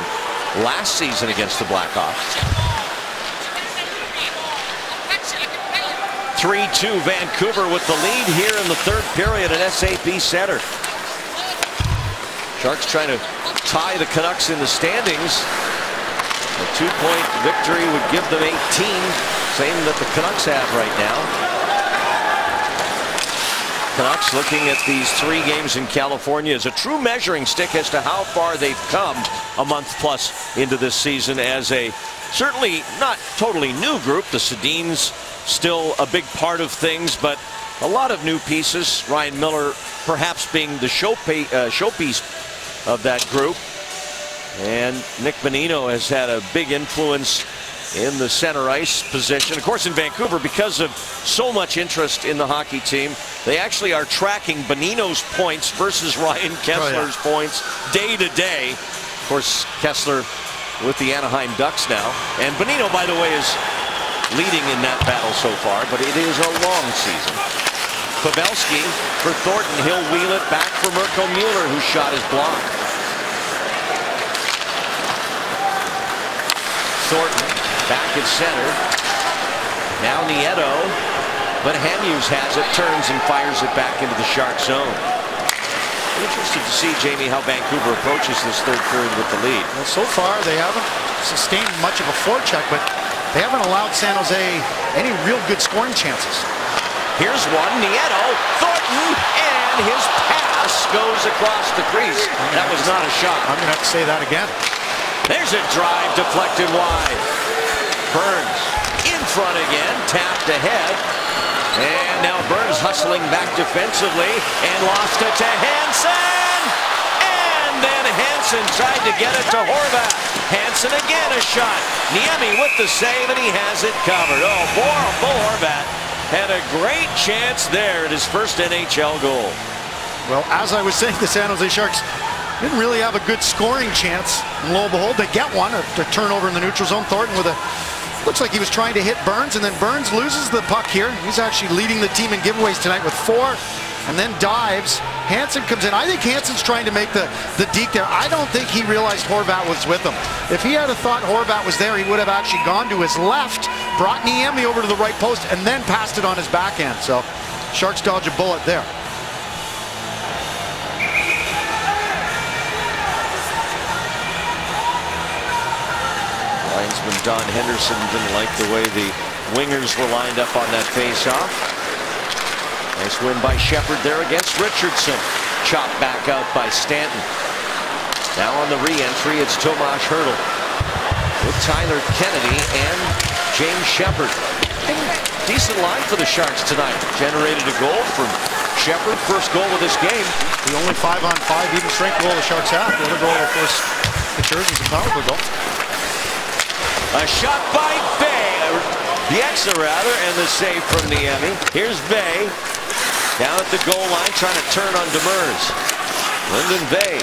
last season against the Blackhawks. 3-2 Vancouver with the lead here in the third period at SAP Center. Sharks trying to tie the Canucks in the standings. A 2-point victory would give them 18, same that the Canucks have right now. Canucks looking at these 3 games in California as a true measuring stick as to how far they've come a month plus into this season as a certainly not totally new group. The Sedins still a big part of things, but a lot of new pieces. Ryan Miller perhaps being the showpiece of that group. And Nick Bonino has had a big influence in the center ice position. Of course, in Vancouver, because of so much interest in the hockey team, they actually are tracking Bonino's points versus Ryan Kessler's points day to day. Of course, Kessler with the Anaheim Ducks now. And Bonino, by the way, is leading in that battle so far, but it is a long season. Pavelski for Thornton. He'll wheel it back for Mirko Mueller, who shot his block. Thornton back at center. Now Nieto, but Hamhuis has it, turns and fires it back into the Shark zone. Interested to see, Jamie, how Vancouver approaches this third period with the lead. Well, so far they haven't sustained much of a forecheck, but they haven't allowed San Jose any real good scoring chances. Here's one, Nieto, Thornton, and his pass goes across the crease. That was not a shot. I'm going to have to say that again. There's a drive deflected wide. Burns in front again, tapped ahead. And now Burns hustling back defensively and lost it to Hansen. And then Hansen tried to get it to Horvat. Hansen again a shot. Niemi with the save, and he has it covered. Oh, Bo Horvat had a great chance there at his first NHL goal. Well, as I was saying, the San Jose Sharks didn't really have a good scoring chance. And lo and behold, they get one. A turnover in the neutral zone. Thornton with a, looks like he was trying to hit Burns, and then Burns loses the puck here. He's actually leading the team in giveaways tonight with 4, and then dives. Hansen comes in. I think Hansen's trying to make the deke there. I don't think he realized Horvat was with him. If he had thought Horvat was there, he would have actually gone to his left, brought Niemi over to the right post, and then passed it on his backhand. So Sharks dodge a bullet there. Linesman Don Henderson didn't like the way the wingers were lined up on that face-off. Nice win by Shepard there against Richardson. Chopped back out by Stanton. Now on the re-entry, it's Tomas Hertl with Tyler Kennedy and James Shepard. Decent line for the Sharks tonight. Generated a goal from Shepard. First goal of this game. The only 5-on-5 even strength goal the Sharks have. The other goal, of course, the Jersey's a power goal. A shot by Bieksa rather, and the save from Niemi. Here's Vey down at the goal line trying to turn on Demers. Lyndon Vey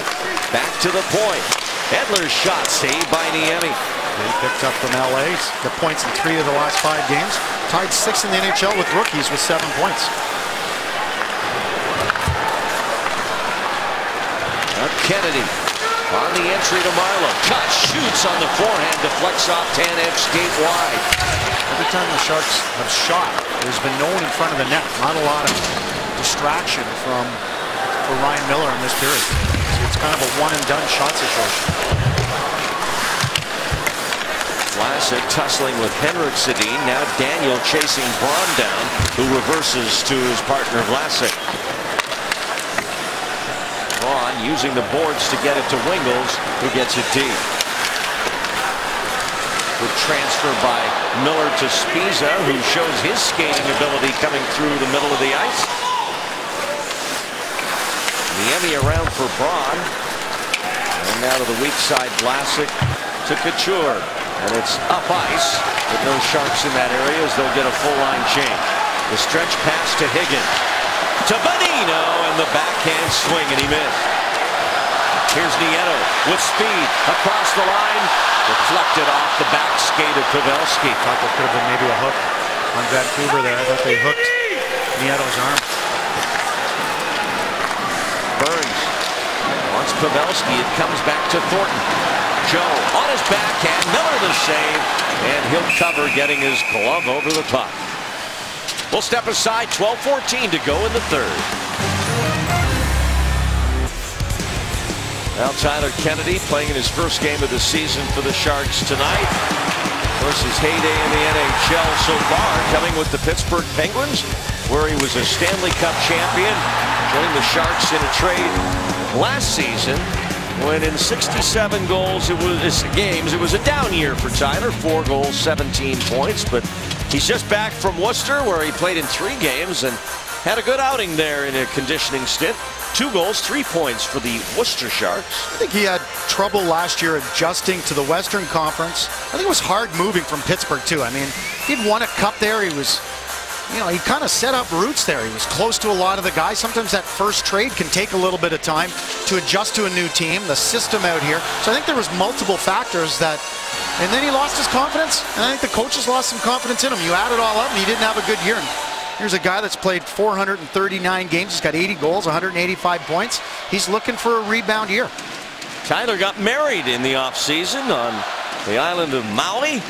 back to the point. Edler's shot saved by Niemi. He picked up from LA. He's got points in 3 of the last 5 games. Tied 6th in the NHL with rookies with 7 points. Now Kennedy on the entry to Marleau. Cut, shoots on the forehand, deflects off Tanev, skate wide. Every time the Sharks have shot, there's been no one in front of the net. Not a lot of distraction for Ryan Miller in this period. So it's kind of a one-and-done shot situation. Vlasic tussling with Henrik Sedin. Now Daniel chasing Braun down, who reverses to his partner Vlasic. Braun using the boards to get it to Wingels, who gets it deep. Good transfer by Miller to Spiza, who shows his skating ability coming through the middle of the ice. Niemi around for Braun. And now to the weak side, Vlasic to Couture. And it's up ice, but no Sharks in that area as they'll get a full line change. The stretch pass to Higgins. To Bonino, and the backhand swing, and he missed. Here's Nieto with speed across the line. Deflected off the back skate of Pavelski. Thought there could have been maybe a hook on Vancouver there. I thought they hooked Nieto's arm. Burns wants Pavelski. It comes back to Thornton. Joe on his backhand. Miller the save. And he'll cover, getting his glove over the puck. We'll step aside. 12:14 to go in the third. Now Tyler Kennedy playing in his first game of the season for the Sharks tonight. Of course, his heyday in the NHL so far coming with the Pittsburgh Penguins, where he was a Stanley Cup champion, joining the Sharks in a trade last season when in 67 games it was a down year for Tyler. 4 goals, 17 points, but he's just back from Worcester, where he played in 3 games and had a good outing there in a conditioning stint. 2 goals, 3 points for the Worcester Sharks. I think he had trouble last year adjusting to the Western Conference. I think it was hard moving from Pittsburgh too. I mean, he'd won a cup there. He was, you know, he kind of set up roots there. He was close to a lot of the guys. Sometimes that first trade can take a little bit of time to adjust to a new team, the system out here. So I think there was multiple factors that, and then he lost his confidence. And I think the coaches lost some confidence in him. You add it all up and he didn't have a good year. And here's a guy that's played 439 games. He's got 80 goals, 185 points. He's looking for a rebound year. Tyler got married in the offseason on the island of Maui.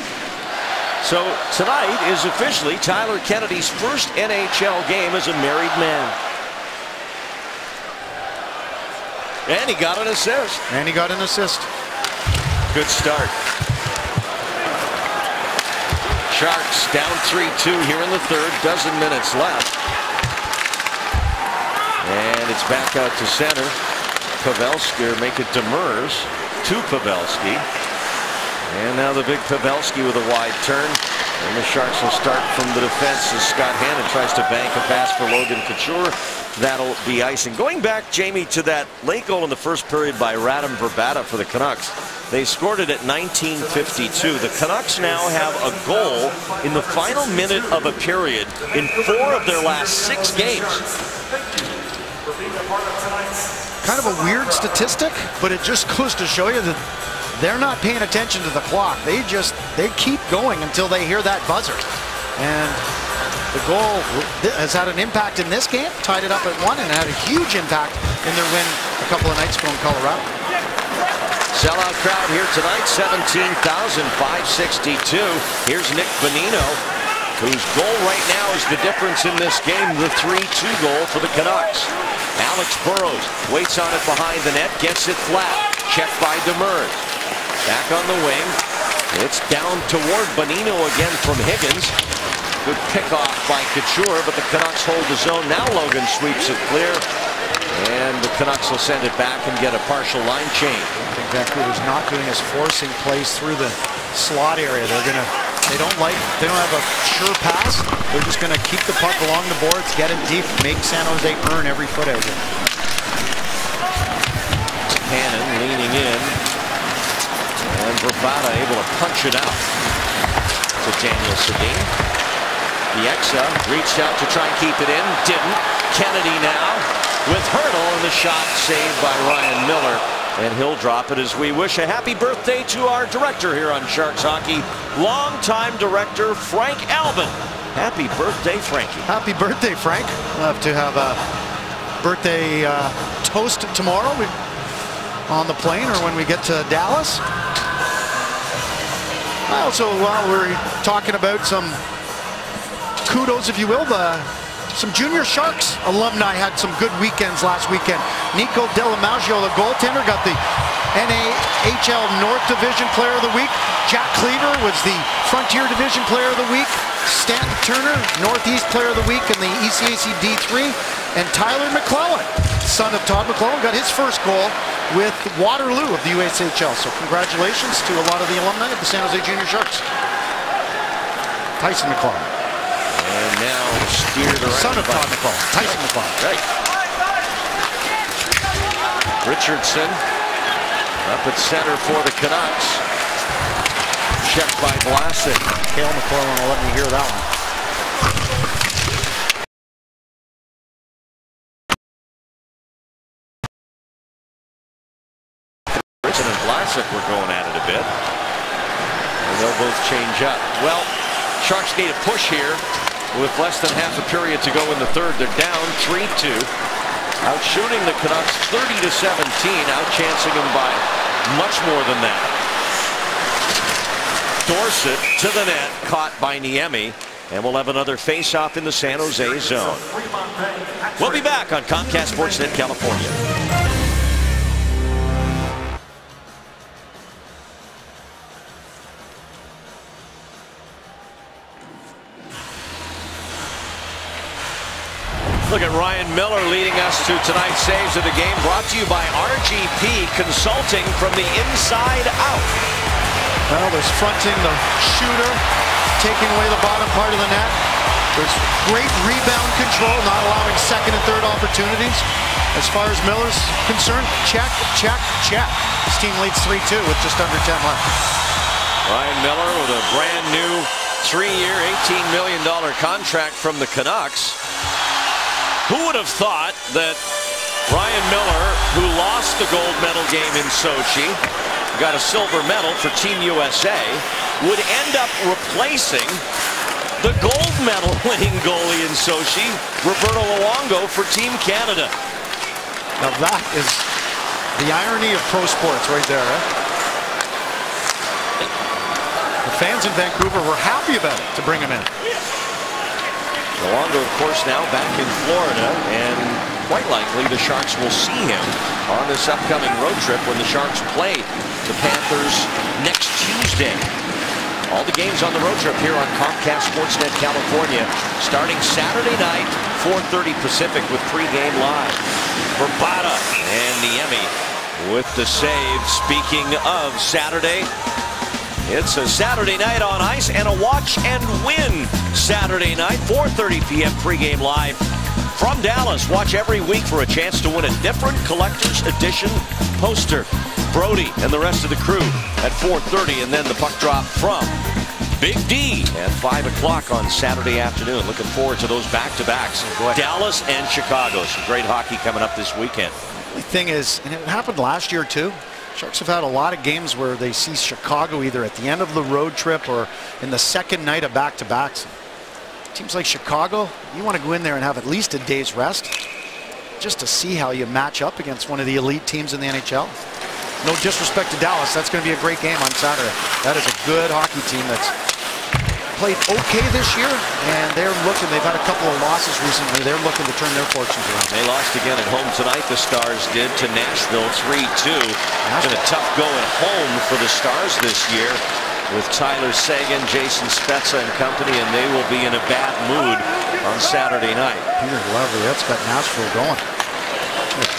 So tonight is officially Tyler Kennedy's first NHL game as a married man. And he got an assist. Good start. Sharks down 3-2 here in the third. Dozen minutes left. And it's back out to center. Pavelski, or make it Demers to Pavelski. And now the big Pavelski with a wide turn. And the Sharks will start from the defense as Scott Hannon tries to bank a pass for Logan Couture. That'll be icing. Going back, Jamie, to that late goal in the first period by Radim Vrbata for the Canucks. They scored it at 19:52. The Canucks now have a goal in the final minute of a period in 4 of their last 6 games. Kind of a weird statistic, but it just goes to show you that they're not paying attention to the clock. They keep going until they hear that buzzer. And the goal has had an impact in this game, tied it up at 1, and had a huge impact in their win a couple of nights ago in Colorado. Sellout crowd here tonight, 17,562. Here's Nick Bonino, whose goal right now is the difference in this game, the 3-2 goal for the Canucks. Alex Burrows waits on it behind the net, gets it flat. Checked by Demers. Back on the wing. It's down toward Bonino again from Higgins. Good pickoff by Couture, but the Canucks hold the zone. Now Logan sweeps it clear. And the Canucks will send it back and get a partial line change. I think Vancouver's not doing is forcing plays through the slot area. They don't have a sure pass. They're just gonna keep the puck along the boards, get it deep, make San Jose earn every foot out here. Hannon leaning in. And Vrbata able to punch it out to Daniel Sedin. Bieksa reached out to try and keep it in. Didn't. Kennedy now with Hurdle, and the shot saved by Ryan Miller. And he'll drop it as we wish a happy birthday to our director here on Sharks Hockey, longtime director Frank Albin. Happy birthday, Frankie. Happy birthday, Frank. We'll have to have a birthday toast tomorrow on the plane or when we get to Dallas. Also, while we're talking about some kudos, if you will, some junior Sharks alumni had some good weekends last weekend. Nico Delamaggio, the goaltender, got the NAHL North Division Player of the Week. Jack Cleaver was the Frontier Division Player of the Week. Stanton Turner, Northeast Player of the Week in the ECAC D3. And Tyler McClellan, son of Todd McClellan, got his first goal with Waterloo of the USHL. So congratulations to a lot of the alumni of the San Jose Junior Sharks. Tyson McClellan. And now steered around. Son of Todd McClellan. Tyson McClellan. Right. Richardson up at center for the Canucks. Checked by Vlasic. Cale McClellan will let me hear that one. Richardson and Vlasic were going at it a bit. And they'll both change up. Well, Sharks need a push here with less than half a period to go in the third. They're down 3-2. Outshooting the Canucks 30-17, outchancing them by much more than that. Dorsett to the net, caught by Niemi, and we'll have another face-off in the San Jose zone. We'll be back on Comcast Sportsnet California. Look at Ryan Miller leading us to tonight's saves of the game, brought to you by RGP Consulting from the inside out. Well, there's fronting the shooter, taking away the bottom part of the net. There's great rebound control, not allowing second and third opportunities. As far as Miller's concerned, check, check, check. His team leads 3-2 with just under 10 left. Ryan Miller with a brand new 3-year, $18 million contract from the Canucks. Who would have thought that Ryan Miller, who lost the gold medal game in Sochi, got a silver medal for Team USA, would end up replacing the gold medal winning goalie in Sochi, Roberto Luongo, for Team Canada. Now that is the irony of pro sports right there. The fans in Vancouver were happy about it to bring him in. Luongo, of course, now back in Florida, and quite likely the Sharks will see him on this upcoming road trip when the Sharks play the Panthers next Tuesday. All the games on the road trip here on Comcast Sportsnet California, starting Saturday night, 4:30 Pacific with pregame live. Verbata and Niemi with the save. Speaking of Saturday, it's a Saturday night on ice and a watch and win Saturday night, 4:30 p.m. pregame live from Dallas. Watch every week for a chance to win a different collector's edition poster. Brody and the rest of the crew at 4:30, and then the puck drop from Big D at 5 o'clock on Saturday afternoon. Looking forward to those back-to-backs. Dallas and Chicago. Some great hockey coming up this weekend. The thing is, and it happened last year too, Sharks have had a lot of games where they see Chicago either at the end of the road trip or in the second night of back-to-backs. Teams like Chicago, you want to go in there and have at least a day's rest just to see how you match up against one of the elite teams in the NHL. No disrespect to Dallas, that's going to be a great game on Saturday. That is a good hockey team that's played okay this year, and they've had a couple of losses recently. They're looking to turn their fortunes around. They lost again at home tonight, the Stars did, to Nashville 3-2. It's been a tough go at home for the Stars this year with Tyler Seguin, Jason Spezza and company, and they will be in a bad mood on Saturday night. Peter Lavriette's got Nashville going.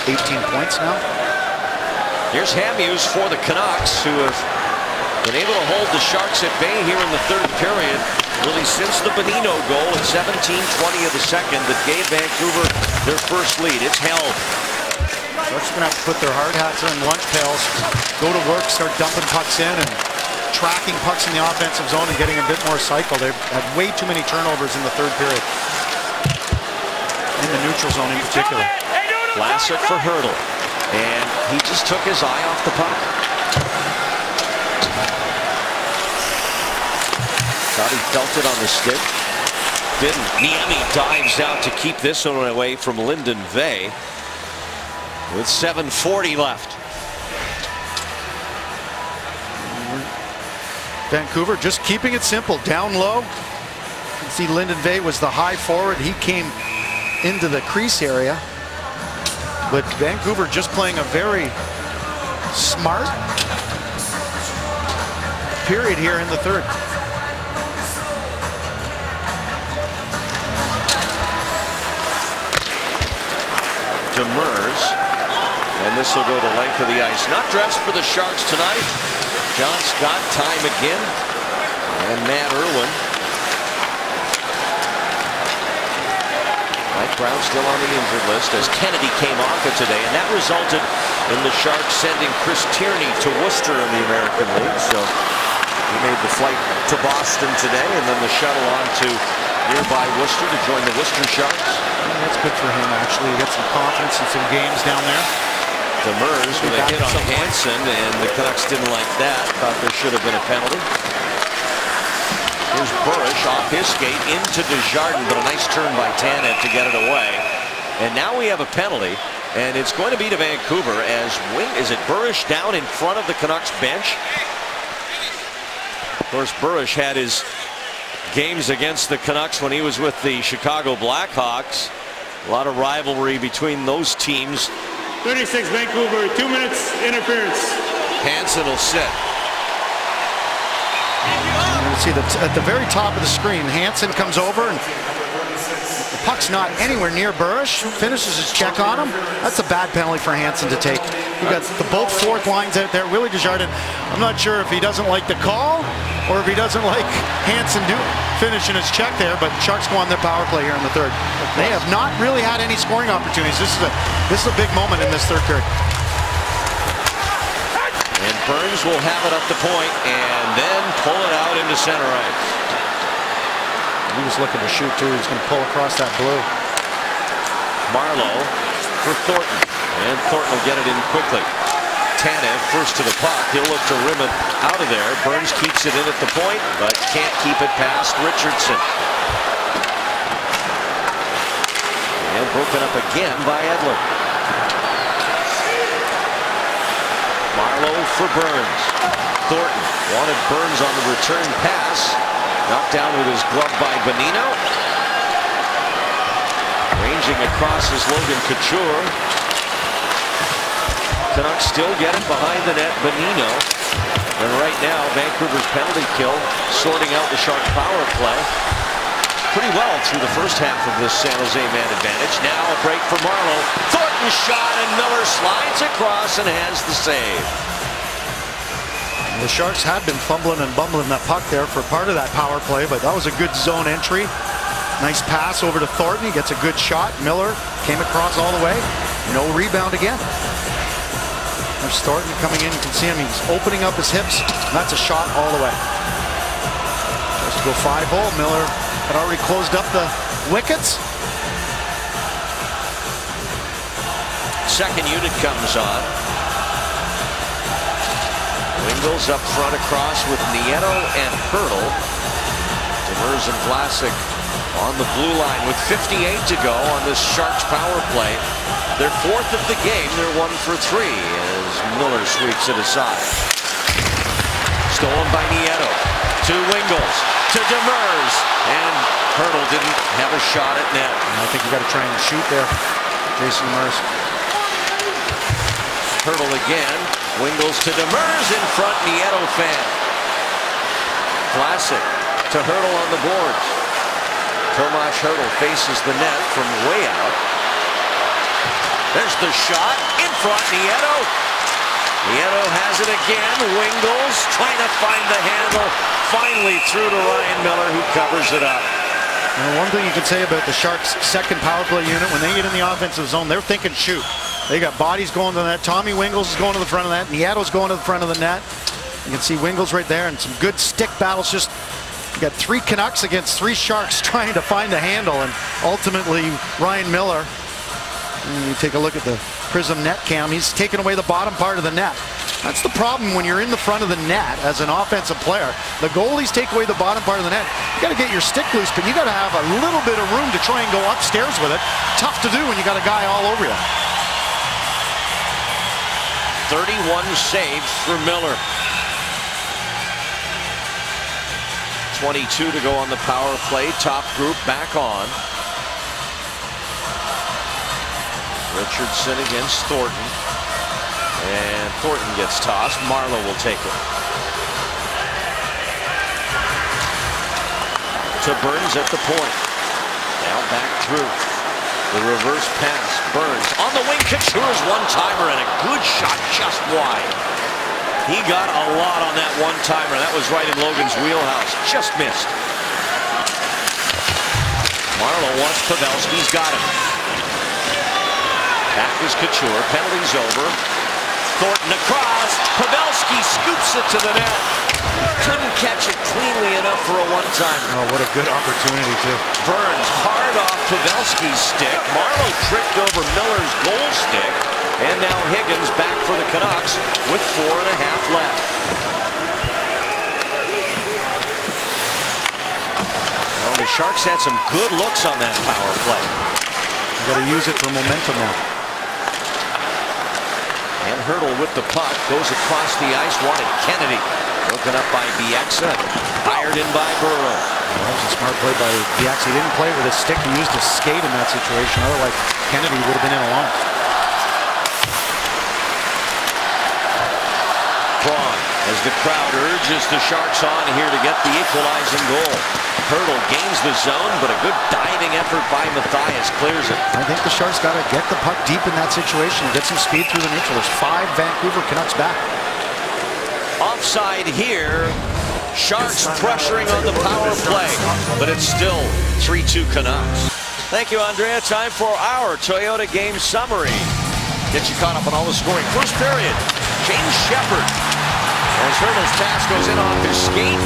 18 points now. Here's Hamhuis for the Canucks, who have been able to hold the Sharks at bay here in the third period, really since the Bonino goal at 17:20 of the second that gave Vancouver their first lead. It's held. Sharks are going to have to put their hard hats on lunch pails, go to work, start dumping pucks in and tracking pucks in the offensive zone and getting a bit more cycle. They've had way too many turnovers in the third period. In the neutral zone in particular. Vlasic for Hertl. And he just took his eye off the puck. Thought he felt it on the stick. Didn't. Niemi dives out to keep this one away from Lyndon Vey. With 7:40 left. Vancouver just keeping it simple. Down low. You can see Lyndon Vey was the high forward. He came into the crease area. But Vancouver just playing a very smart period here in the third. Demers, and this will go the length of the ice. Not dressed for the Sharks tonight. John Scott, time again, and Matt Irwin. Mike Brown still on the injured list as Kennedy came off it today, and that resulted in the Sharks sending Chris Tierney to Worcester in the American League. So he made the flight to Boston today, and then the shuttle on to nearby Worcester to join the Worcester Sharks. Yeah, that's good for him, actually. He gets some confidence in some games down there. Demers with a hit on Hansen, and the Canucks didn't like that. Thought there should have been a penalty. Here's Burish off his skate into Desjardins, but a nice turn by Tanev to get it away. And now we have a penalty, and it's going to be to Vancouver as is it Burish down in front of the Canucks bench? Of course, Burish had his games against the Canucks when he was with the Chicago Blackhawks. A lot of rivalry between those teams. 36 Vancouver, 2 minutes interference. Hansen will sit. You see at the very top of the screen, Hansen comes over and the puck's not anywhere near Burish. Finishes his check on him. That's a bad penalty for Hansen to take. You got the both fourth lines out there. Willie Desjardins, I'm not sure if he doesn't like the call or if he doesn't like Hansen finishing his check there, but Sharks go on their power play here in the third. They have not really had any scoring opportunities. This is a big moment in this third period. And Burns will have it up the point and then pull it out into center ice. He was looking to shoot too. He's going to pull across that blue. Marleau for Thornton, and Thornton will get it in quickly. Tanev first to the puck. He'll look to rim it out of there. Burns keeps it in at the point, but can't keep it past Richardson. And broken up again by Edler. Marleau for Burns. Thornton wanted Burns on the return pass. Knocked down with his glove by Bonino. Ranging across is Logan Couture. Canucks still get it behind the net. Bonino. And right now, Vancouver's penalty kill sorting out the Sharks power play pretty well through the first half of this San Jose man advantage. Now a break for Marleau. Thornton shot, and Miller slides across and has the save. The Sharks had been fumbling and bumbling that puck there for part of that power play, but that was a good zone entry. Nice pass over to Thornton. He gets a good shot. Miller came across all the way. No rebound again. There's Thornton coming in. You can see him. He's opening up his hips. That's a shot all the way. Just go 5-hole. Miller had already closed up the wickets. Second unit comes on. Wingels up front across with Nieto and Hurdle. Demers and Vlasic on the blue line with 58 to go on this Sharks power play. Their fourth of the game. They're 1 for 3 as Miller sweeps it aside. Stolen by Nieto. To Wingels. To Demers. And Hurdle didn't have a shot at net. I think you got to try and shoot there, Jason Demers. Hurdle again. Wingels to Demers in front. Nieto fan. Vlasic to Hurdle on the boards. Tomas Hurdle faces the net from way out. There's the shot in front. Nieto. Nieto has it again. Wingels trying to find the handle. Finally through to Ryan Miller, who covers it up. And one thing you can say about the Sharks' second power play unit, when they get in the offensive zone, they're thinking shoot. They got bodies going to the net. Tommy Wingels is going to the front of the net. Nieto's going to the front of the net. You can see Wingels right there, and some good stick battles. Just you got 3 Canucks against 3 Sharks trying to find the handle, and ultimately Ryan Miller. And you take a look at the Prism net cam. He's taking away the bottom part of the net. That's the problem when you're in the front of the net as an offensive player. The goalies take away the bottom part of the net. You got to get your stick loose, but you got to have a little bit of room to try and go upstairs with it. Tough to do when you got a guy all over you. 31 saves for Miller. 22 to go on the power play. Top group back on. Richardson against Thornton. And Thornton gets tossed. Marleau will take it. To Burns at the point. Now back through. The reverse pass. Burns on the wing. Couture's one-timer and a good shot just wide. He got a lot on that one-timer. That was right in Logan's wheelhouse. Just missed. Marleau wants Pavelski's got him. Back is Couture. Penalty's over. Thornton across. Pavelski scoops it to the net. Couldn't catch it cleanly enough for a one-timer. Oh, what a good opportunity, too. Burns hard off Pavelski's stick. Marleau tripped over Miller's goal stick. And now Higgins back for the Canucks with 4.5 left. Well, the Sharks had some good looks on that power play. You got to use it for momentum now. And Hertl with the puck goes across the ice. Wanted Kennedy. Broken up by Bieksa. Fired in by Burrow. That was a smart play by Bieksa. He didn't play with his stick. He used his skate in that situation. Otherwise, Kennedy would have been in alone. Braun, as the crowd urges the Sharks on here to get the equalizing goal. Hertl gains the zone, but a good diving effort by Mathias clears it. I think the Sharks got to get the puck deep in that situation, get some speed through the neutral. There's 5 Vancouver Canucks back. Offside here. Sharks pressuring on the power play, but it's still 3-2 Canucks. Thank you, Andrea. Time for our Toyota game summary. Get you caught up on all the scoring. First period, James Shepherd. As Hertl's pass goes in off his skate.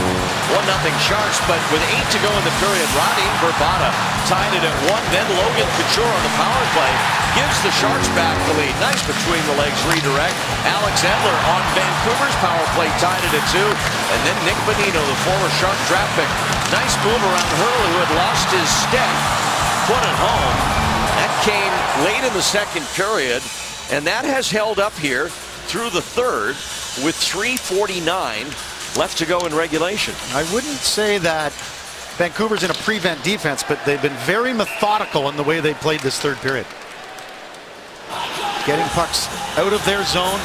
1-0 Sharks, but with 8 to go in the period, Radim Vrbata tied it at 1. Then Logan Couture on the power play gives the Sharks back the lead. Nice between the legs redirect. Alex Edler on Vancouver's power play tied it at 2. And then Nick Bonino, the former Shark draft pick. Nice move around Hertl, who had lost his stick. Put it home. That came late in the second period, and that has held up here through the third with 3:49 left to go in regulation. I wouldn't say that Vancouver's in a prevent defense, but they've been very methodical in the way they played this third period. Getting pucks out of their zone.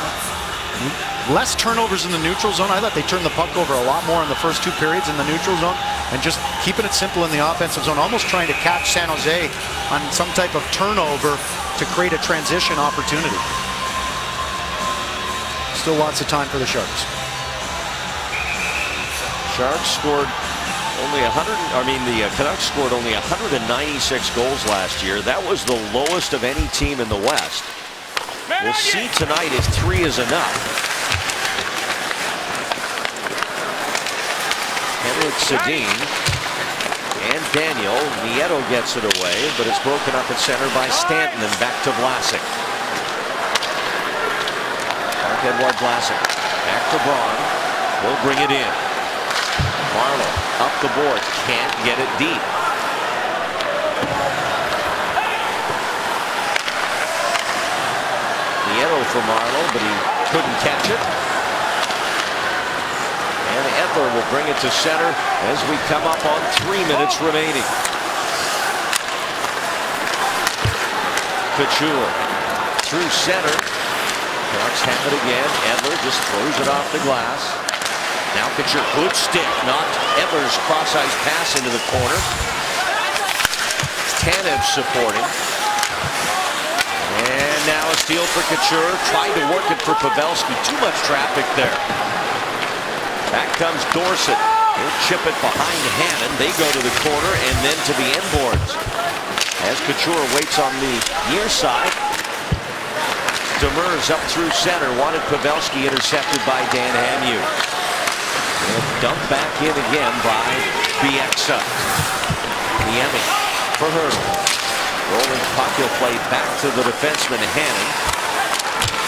Less turnovers in the neutral zone. I thought they turned the puck over a lot more in the first 2 periods in the neutral zone, and just keeping it simple in the offensive zone, almost trying to catch San Jose on some type of turnover to create a transition opportunity. Still lots of time for the Sharks. Sharks scored only the Canucks scored only 196 goals last year. That was the lowest of any team in the West. We'll see tonight if 3 is enough. Henrik Sedin and Daniel. Nieto gets it away, but it's broken up at center by Stanton and back to Vlasic. Marc-Edouard Vlasic back to Braun. Will bring it in. Marleau up the board, can't get it deep. Nieto for Marleau, but he couldn't catch it. And Edler will bring it to center as we come up on 3 minutes remaining. Couture through center. Canucks have it again. Edler just throws it off the glass. Now Couture, good stick, knocked Edler's cross-ice pass into the corner. Tanev supporting. And now a steal for Couture. Tried to work it for Pavelski. Too much traffic there. Back comes Dorsett. He'll chip it behind Hannon. They go to the corner and then to the end boards. As Couture waits on the near side. Demers up through center. Wanted Pavelski intercepted by Dan Hamhuis. And dumped back in again by Bieksa. Niemi for Hertl. Rolling puck, he'll play back to the defenseman Hannon.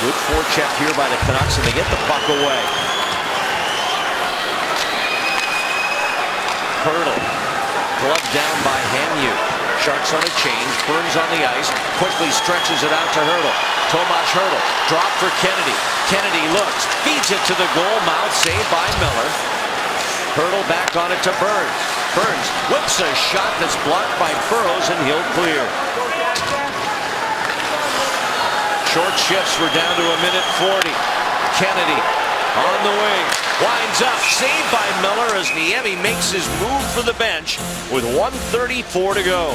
Good forecheck here by the Canucks, and they get the puck away. Hertl, gloved down by Hamhuis. Sharks on a change, Burns on the ice, quickly stretches it out to Hertl. Tomas Hertl, drop for Kennedy. Kennedy looks, feeds it to the goal mouth, saved by Miller. Hertl back on it to Burns. Burns whips a shot that's blocked by Burrows, and he'll clear. Short shifts, we're down to 1:40. Kennedy on the wing, winds up, saved by Miller as Niemi makes his move for the bench with 1:34 to go.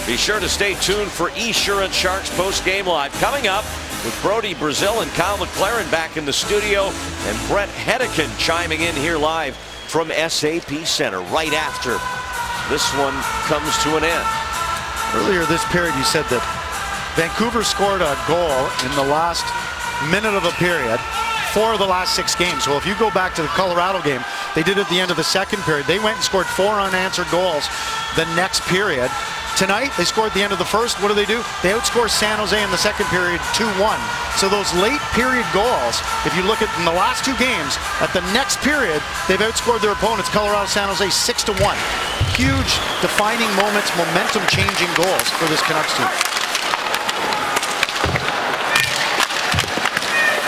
Be sure to stay tuned for Esurance Sharks post-game live. Coming up with Brody Brazil and Kyle McLaren back in the studio, and Brett Hedican chiming in here live from SAP Center right after this one comes to an end. Earlier this period, you said that Vancouver scored a goal in the last minute of a period, 4 of the last 6 games. Well, if you go back to the Colorado game, they did at the end of the second period. They went and scored 4 unanswered goals the next period. Tonight, they scored at the end of the first. What do? They outscore San Jose in the second period 2-1. So those late period goals, if you look at in the last 2 games, at the next period, they've outscored their opponents, Colorado, San Jose, 6-1. Huge defining moments, momentum-changing goals for this Canucks team.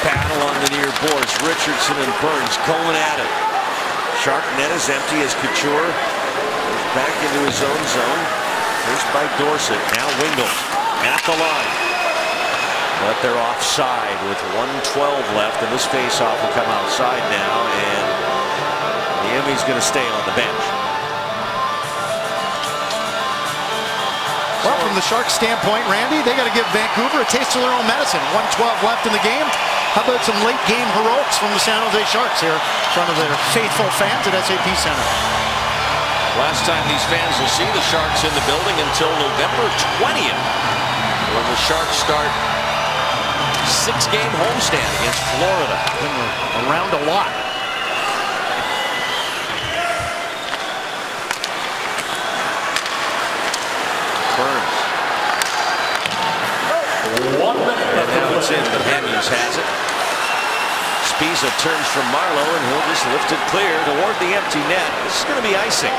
Battle on the near boards. Richardson and Burns going at it. Shark net is empty as Couture goes back into his own zone. First by Dorsett, now Wingels at the line. But they're offside with 1:12 left, and this faceoff will come outside now, and Niemi's going to stay on the bench. Well, from the Sharks' standpoint, Randy, they got to give Vancouver a taste of their own medicine. 1:12 left in the game. How about some late game heroics from the San Jose Sharks here in front of their faithful fans at SAP Center? Last time these fans will see the Sharks in the building until November 20th, when the Sharks start 6-game homestand against Florida. Been around a lot. Burns. 1 minute. And now it's in, but Hamhuis has it. Spiza turns from Marleau, and he'll just lift it clear toward the empty net. This is going to be icing.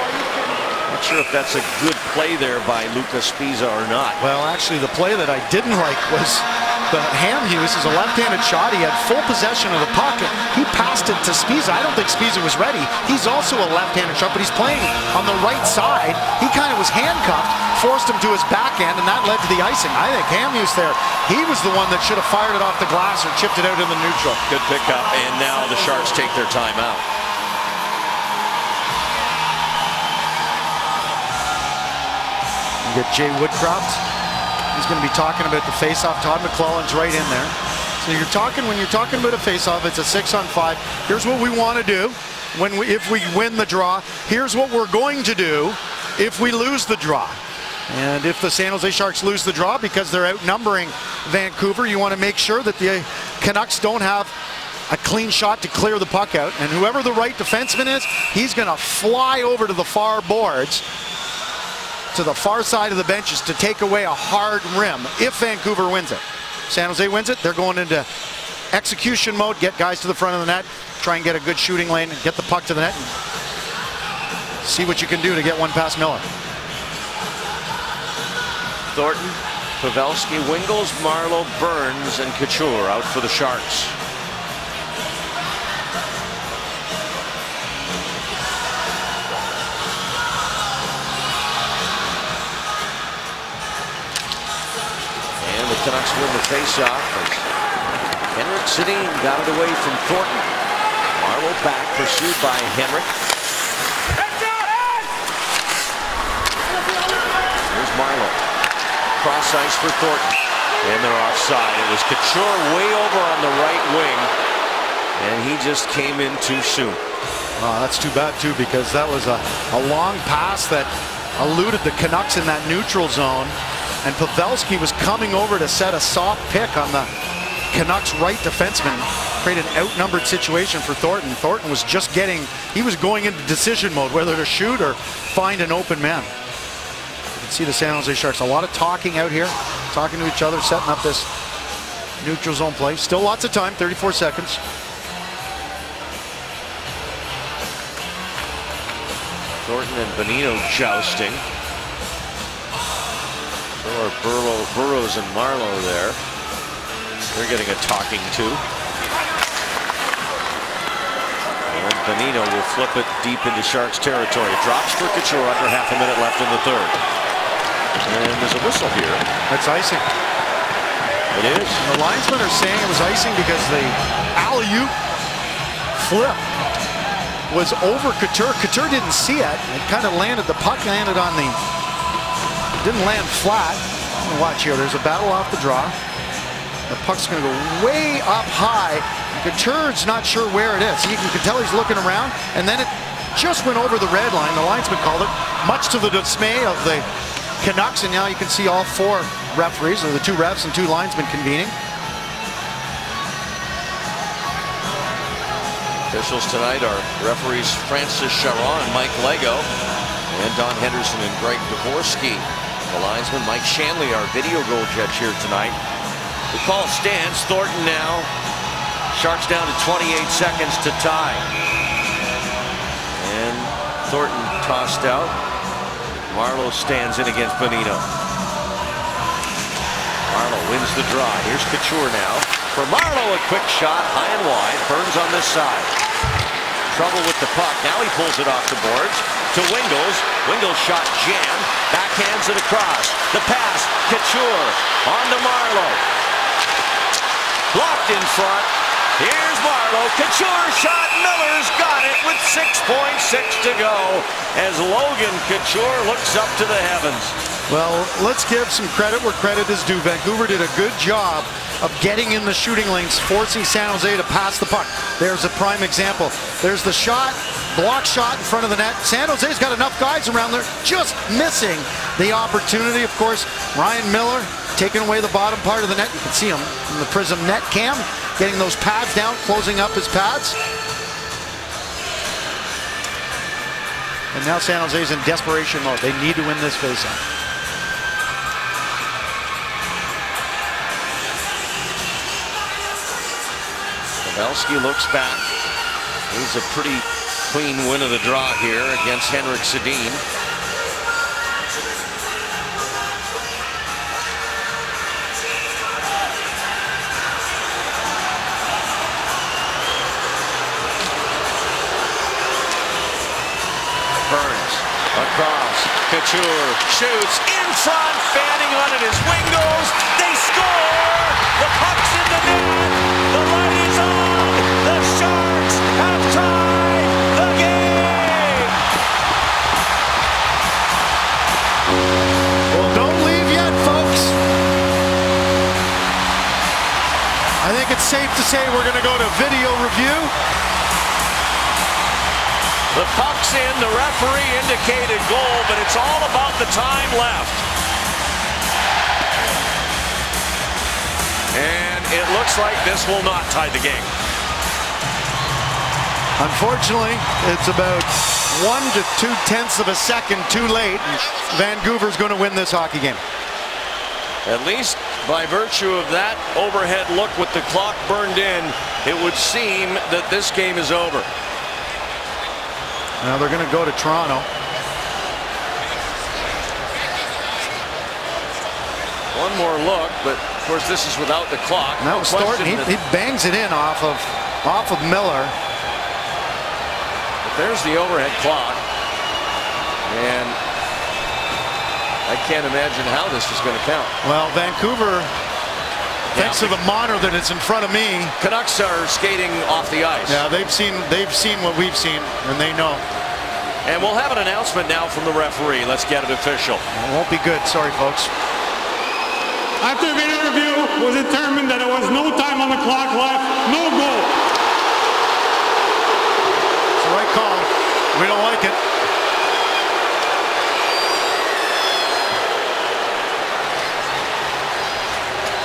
Not sure if that's a good play there by Lucas Spiza or not. Well, actually, the play that I didn't like was the Hamhuis is a left-handed shot. He had full possession of the puck. He passed it to Spiza. I don't think Spiza was ready. He's also a left-handed shot, but he's playing on the right side. He kind of was handcuffed, forced him to his backhand, and that led to the icing. I think Hamhuis there, he was the one that should have fired it off the glass or chipped it out in the neutral. Good pickup, and now the Sharks take their timeout. You get Jay Woodcroft. He's going to be talking about the face-off. Todd McClellan's right in there. So when you're talking about a face-off, it's a 6-on-5. Here's what we want to do if we win the draw. Here's what we're going to do if we lose the draw. And if the San Jose Sharks lose the draw because they're outnumbering Vancouver, you want to make sure that the Canucks don't have a clean shot to clear the puck out. And whoever the right defenseman is, he's going to fly over to the far boards, to the far side of the benches, to take away a hard rim if Vancouver wins it. San Jose wins it, they're going into execution mode, get guys to the front of the net, try and get a good shooting lane, and get the puck to the net, and see what you can do to get one past Miller. Thornton, Pavelski, Wingels, Marleau, Burns, and Couture out for the Sharks. And the Canucks win the faceoff as Henrik Sedin got it away from Thornton. Marleau back, pursued by Henrik. Here's Marleau. Cross ice for Thornton. And they're offside. It was Couture way over on the right wing. And he just came in too soon. Oh, that's too bad, too, because that was a long pass that eluded the Canucks in that neutral zone. And Pavelski was coming over to set a soft pick on the Canucks' right defenseman. Create an outnumbered situation for Thornton. Thornton was just he was going into decision mode, whether to shoot or find an open man. You can see the San Jose Sharks, a lot of talking out here, talking to each other, setting up this neutral zone play. Still lots of time, 34 seconds. Thornton and Bonino jousting. So are Burrows and Marleau there. They're getting a talking to. And Bonino will flip it deep into Sharks territory. Drops for Couture under half a minute left in the third. And there's a whistle here. That's icing. It is. And the linesmen are saying it was icing because the alley-oop flip was over Couture. Couture didn't see it. It kind of landed. The puck landed on the... Didn't land flat. Watch here. There's a battle off the draw. The puck's going to go way up high. Couture's not sure where it is. You can tell he's looking around, and then it just went over the red line. The linesman called it, much to the dismay of the Canucks, and now you can see all 4 referees, or the 2 refs and 2 linesmen convening. Officials tonight are referees Francis Charon and Mike Lego, and Don Henderson and Greg Dvorsky. The linesman Mike Shanley, our video goal judge here tonight. The call stands. Thornton now. Sharks down to 28 seconds to tie. And Thornton tossed out. Marleau stands in against Bonino. Marleau wins the draw. Here's Couture now. For Marleau, a quick shot, high and wide. Burns on this side. Trouble with the puck. Now he pulls it off the boards to Wingels. Wingels shot jammed. Backhands it across. The pass. Couture on to Marleau. Blocked in front. Here's Marleau. Couture shot. Miller's got it with 6.6 to go as Logan Couture looks up to the heavens. Well, let's give some credit where credit is due. Vancouver did a good job of getting in the shooting lanes, forcing San Jose to pass the puck. There's a prime example. There's the shot, block shot in front of the net. San Jose's got enough guys around there, just missing the opportunity. Of course, Ryan Miller taking away the bottom part of the net. You can see him in the Prism net cam, getting those pads down, closing up his pads. And now San Jose's in desperation mode. They need to win this faceoff. Pavelski looks back. He's a pretty clean win of the draw here against Henrik Sedin. Burns across. Couture shoots in front. Fanning on it is Wingels. They score. The puck's in the net. The light is on. The Sharks have tied the game. Well, don't leave yet, folks. I think it's safe to say we're going to go to video review. The puck's in. The referee indicated goal, but it's all about the time left. And it looks like this will not tie the game. Unfortunately, it's about 1 to 2/10 of a second too late. Vancouver's going to win this hockey game. At least by virtue of that overhead look with the clock burned in, it would seem that this game is over. Now they're going to go to Toronto. One more look, but of course this is without the clock. Now Thornton, he bangs it in off of Miller. But there's the overhead clock, and I can't imagine how this is going to count. Well, Vancouver, thanks to the monitor that it's in front of me. Canucks are skating off the ice. Yeah, they've seen what we've seen, and they know. And we'll have an announcement now from the referee. Let's get it official. It won't be good. Sorry, folks. After video review, it was determined that there was no time on the clock left, no goal. It's the right call. We don't like it.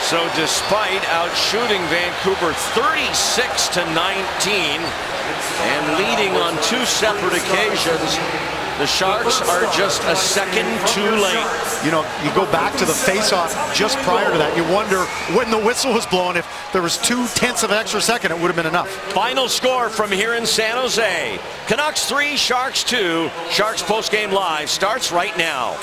So despite outshooting Vancouver 36-19 and leading on 2 separate occasions, the Sharks are just a second too late. You know, you go back to the face-off just prior to that. You wonder when the whistle was blown, if there was 2/10 of an extra second, it would have been enough. Final score from here in San Jose. Canucks 3, Sharks 2. Sharks postgame live starts right now.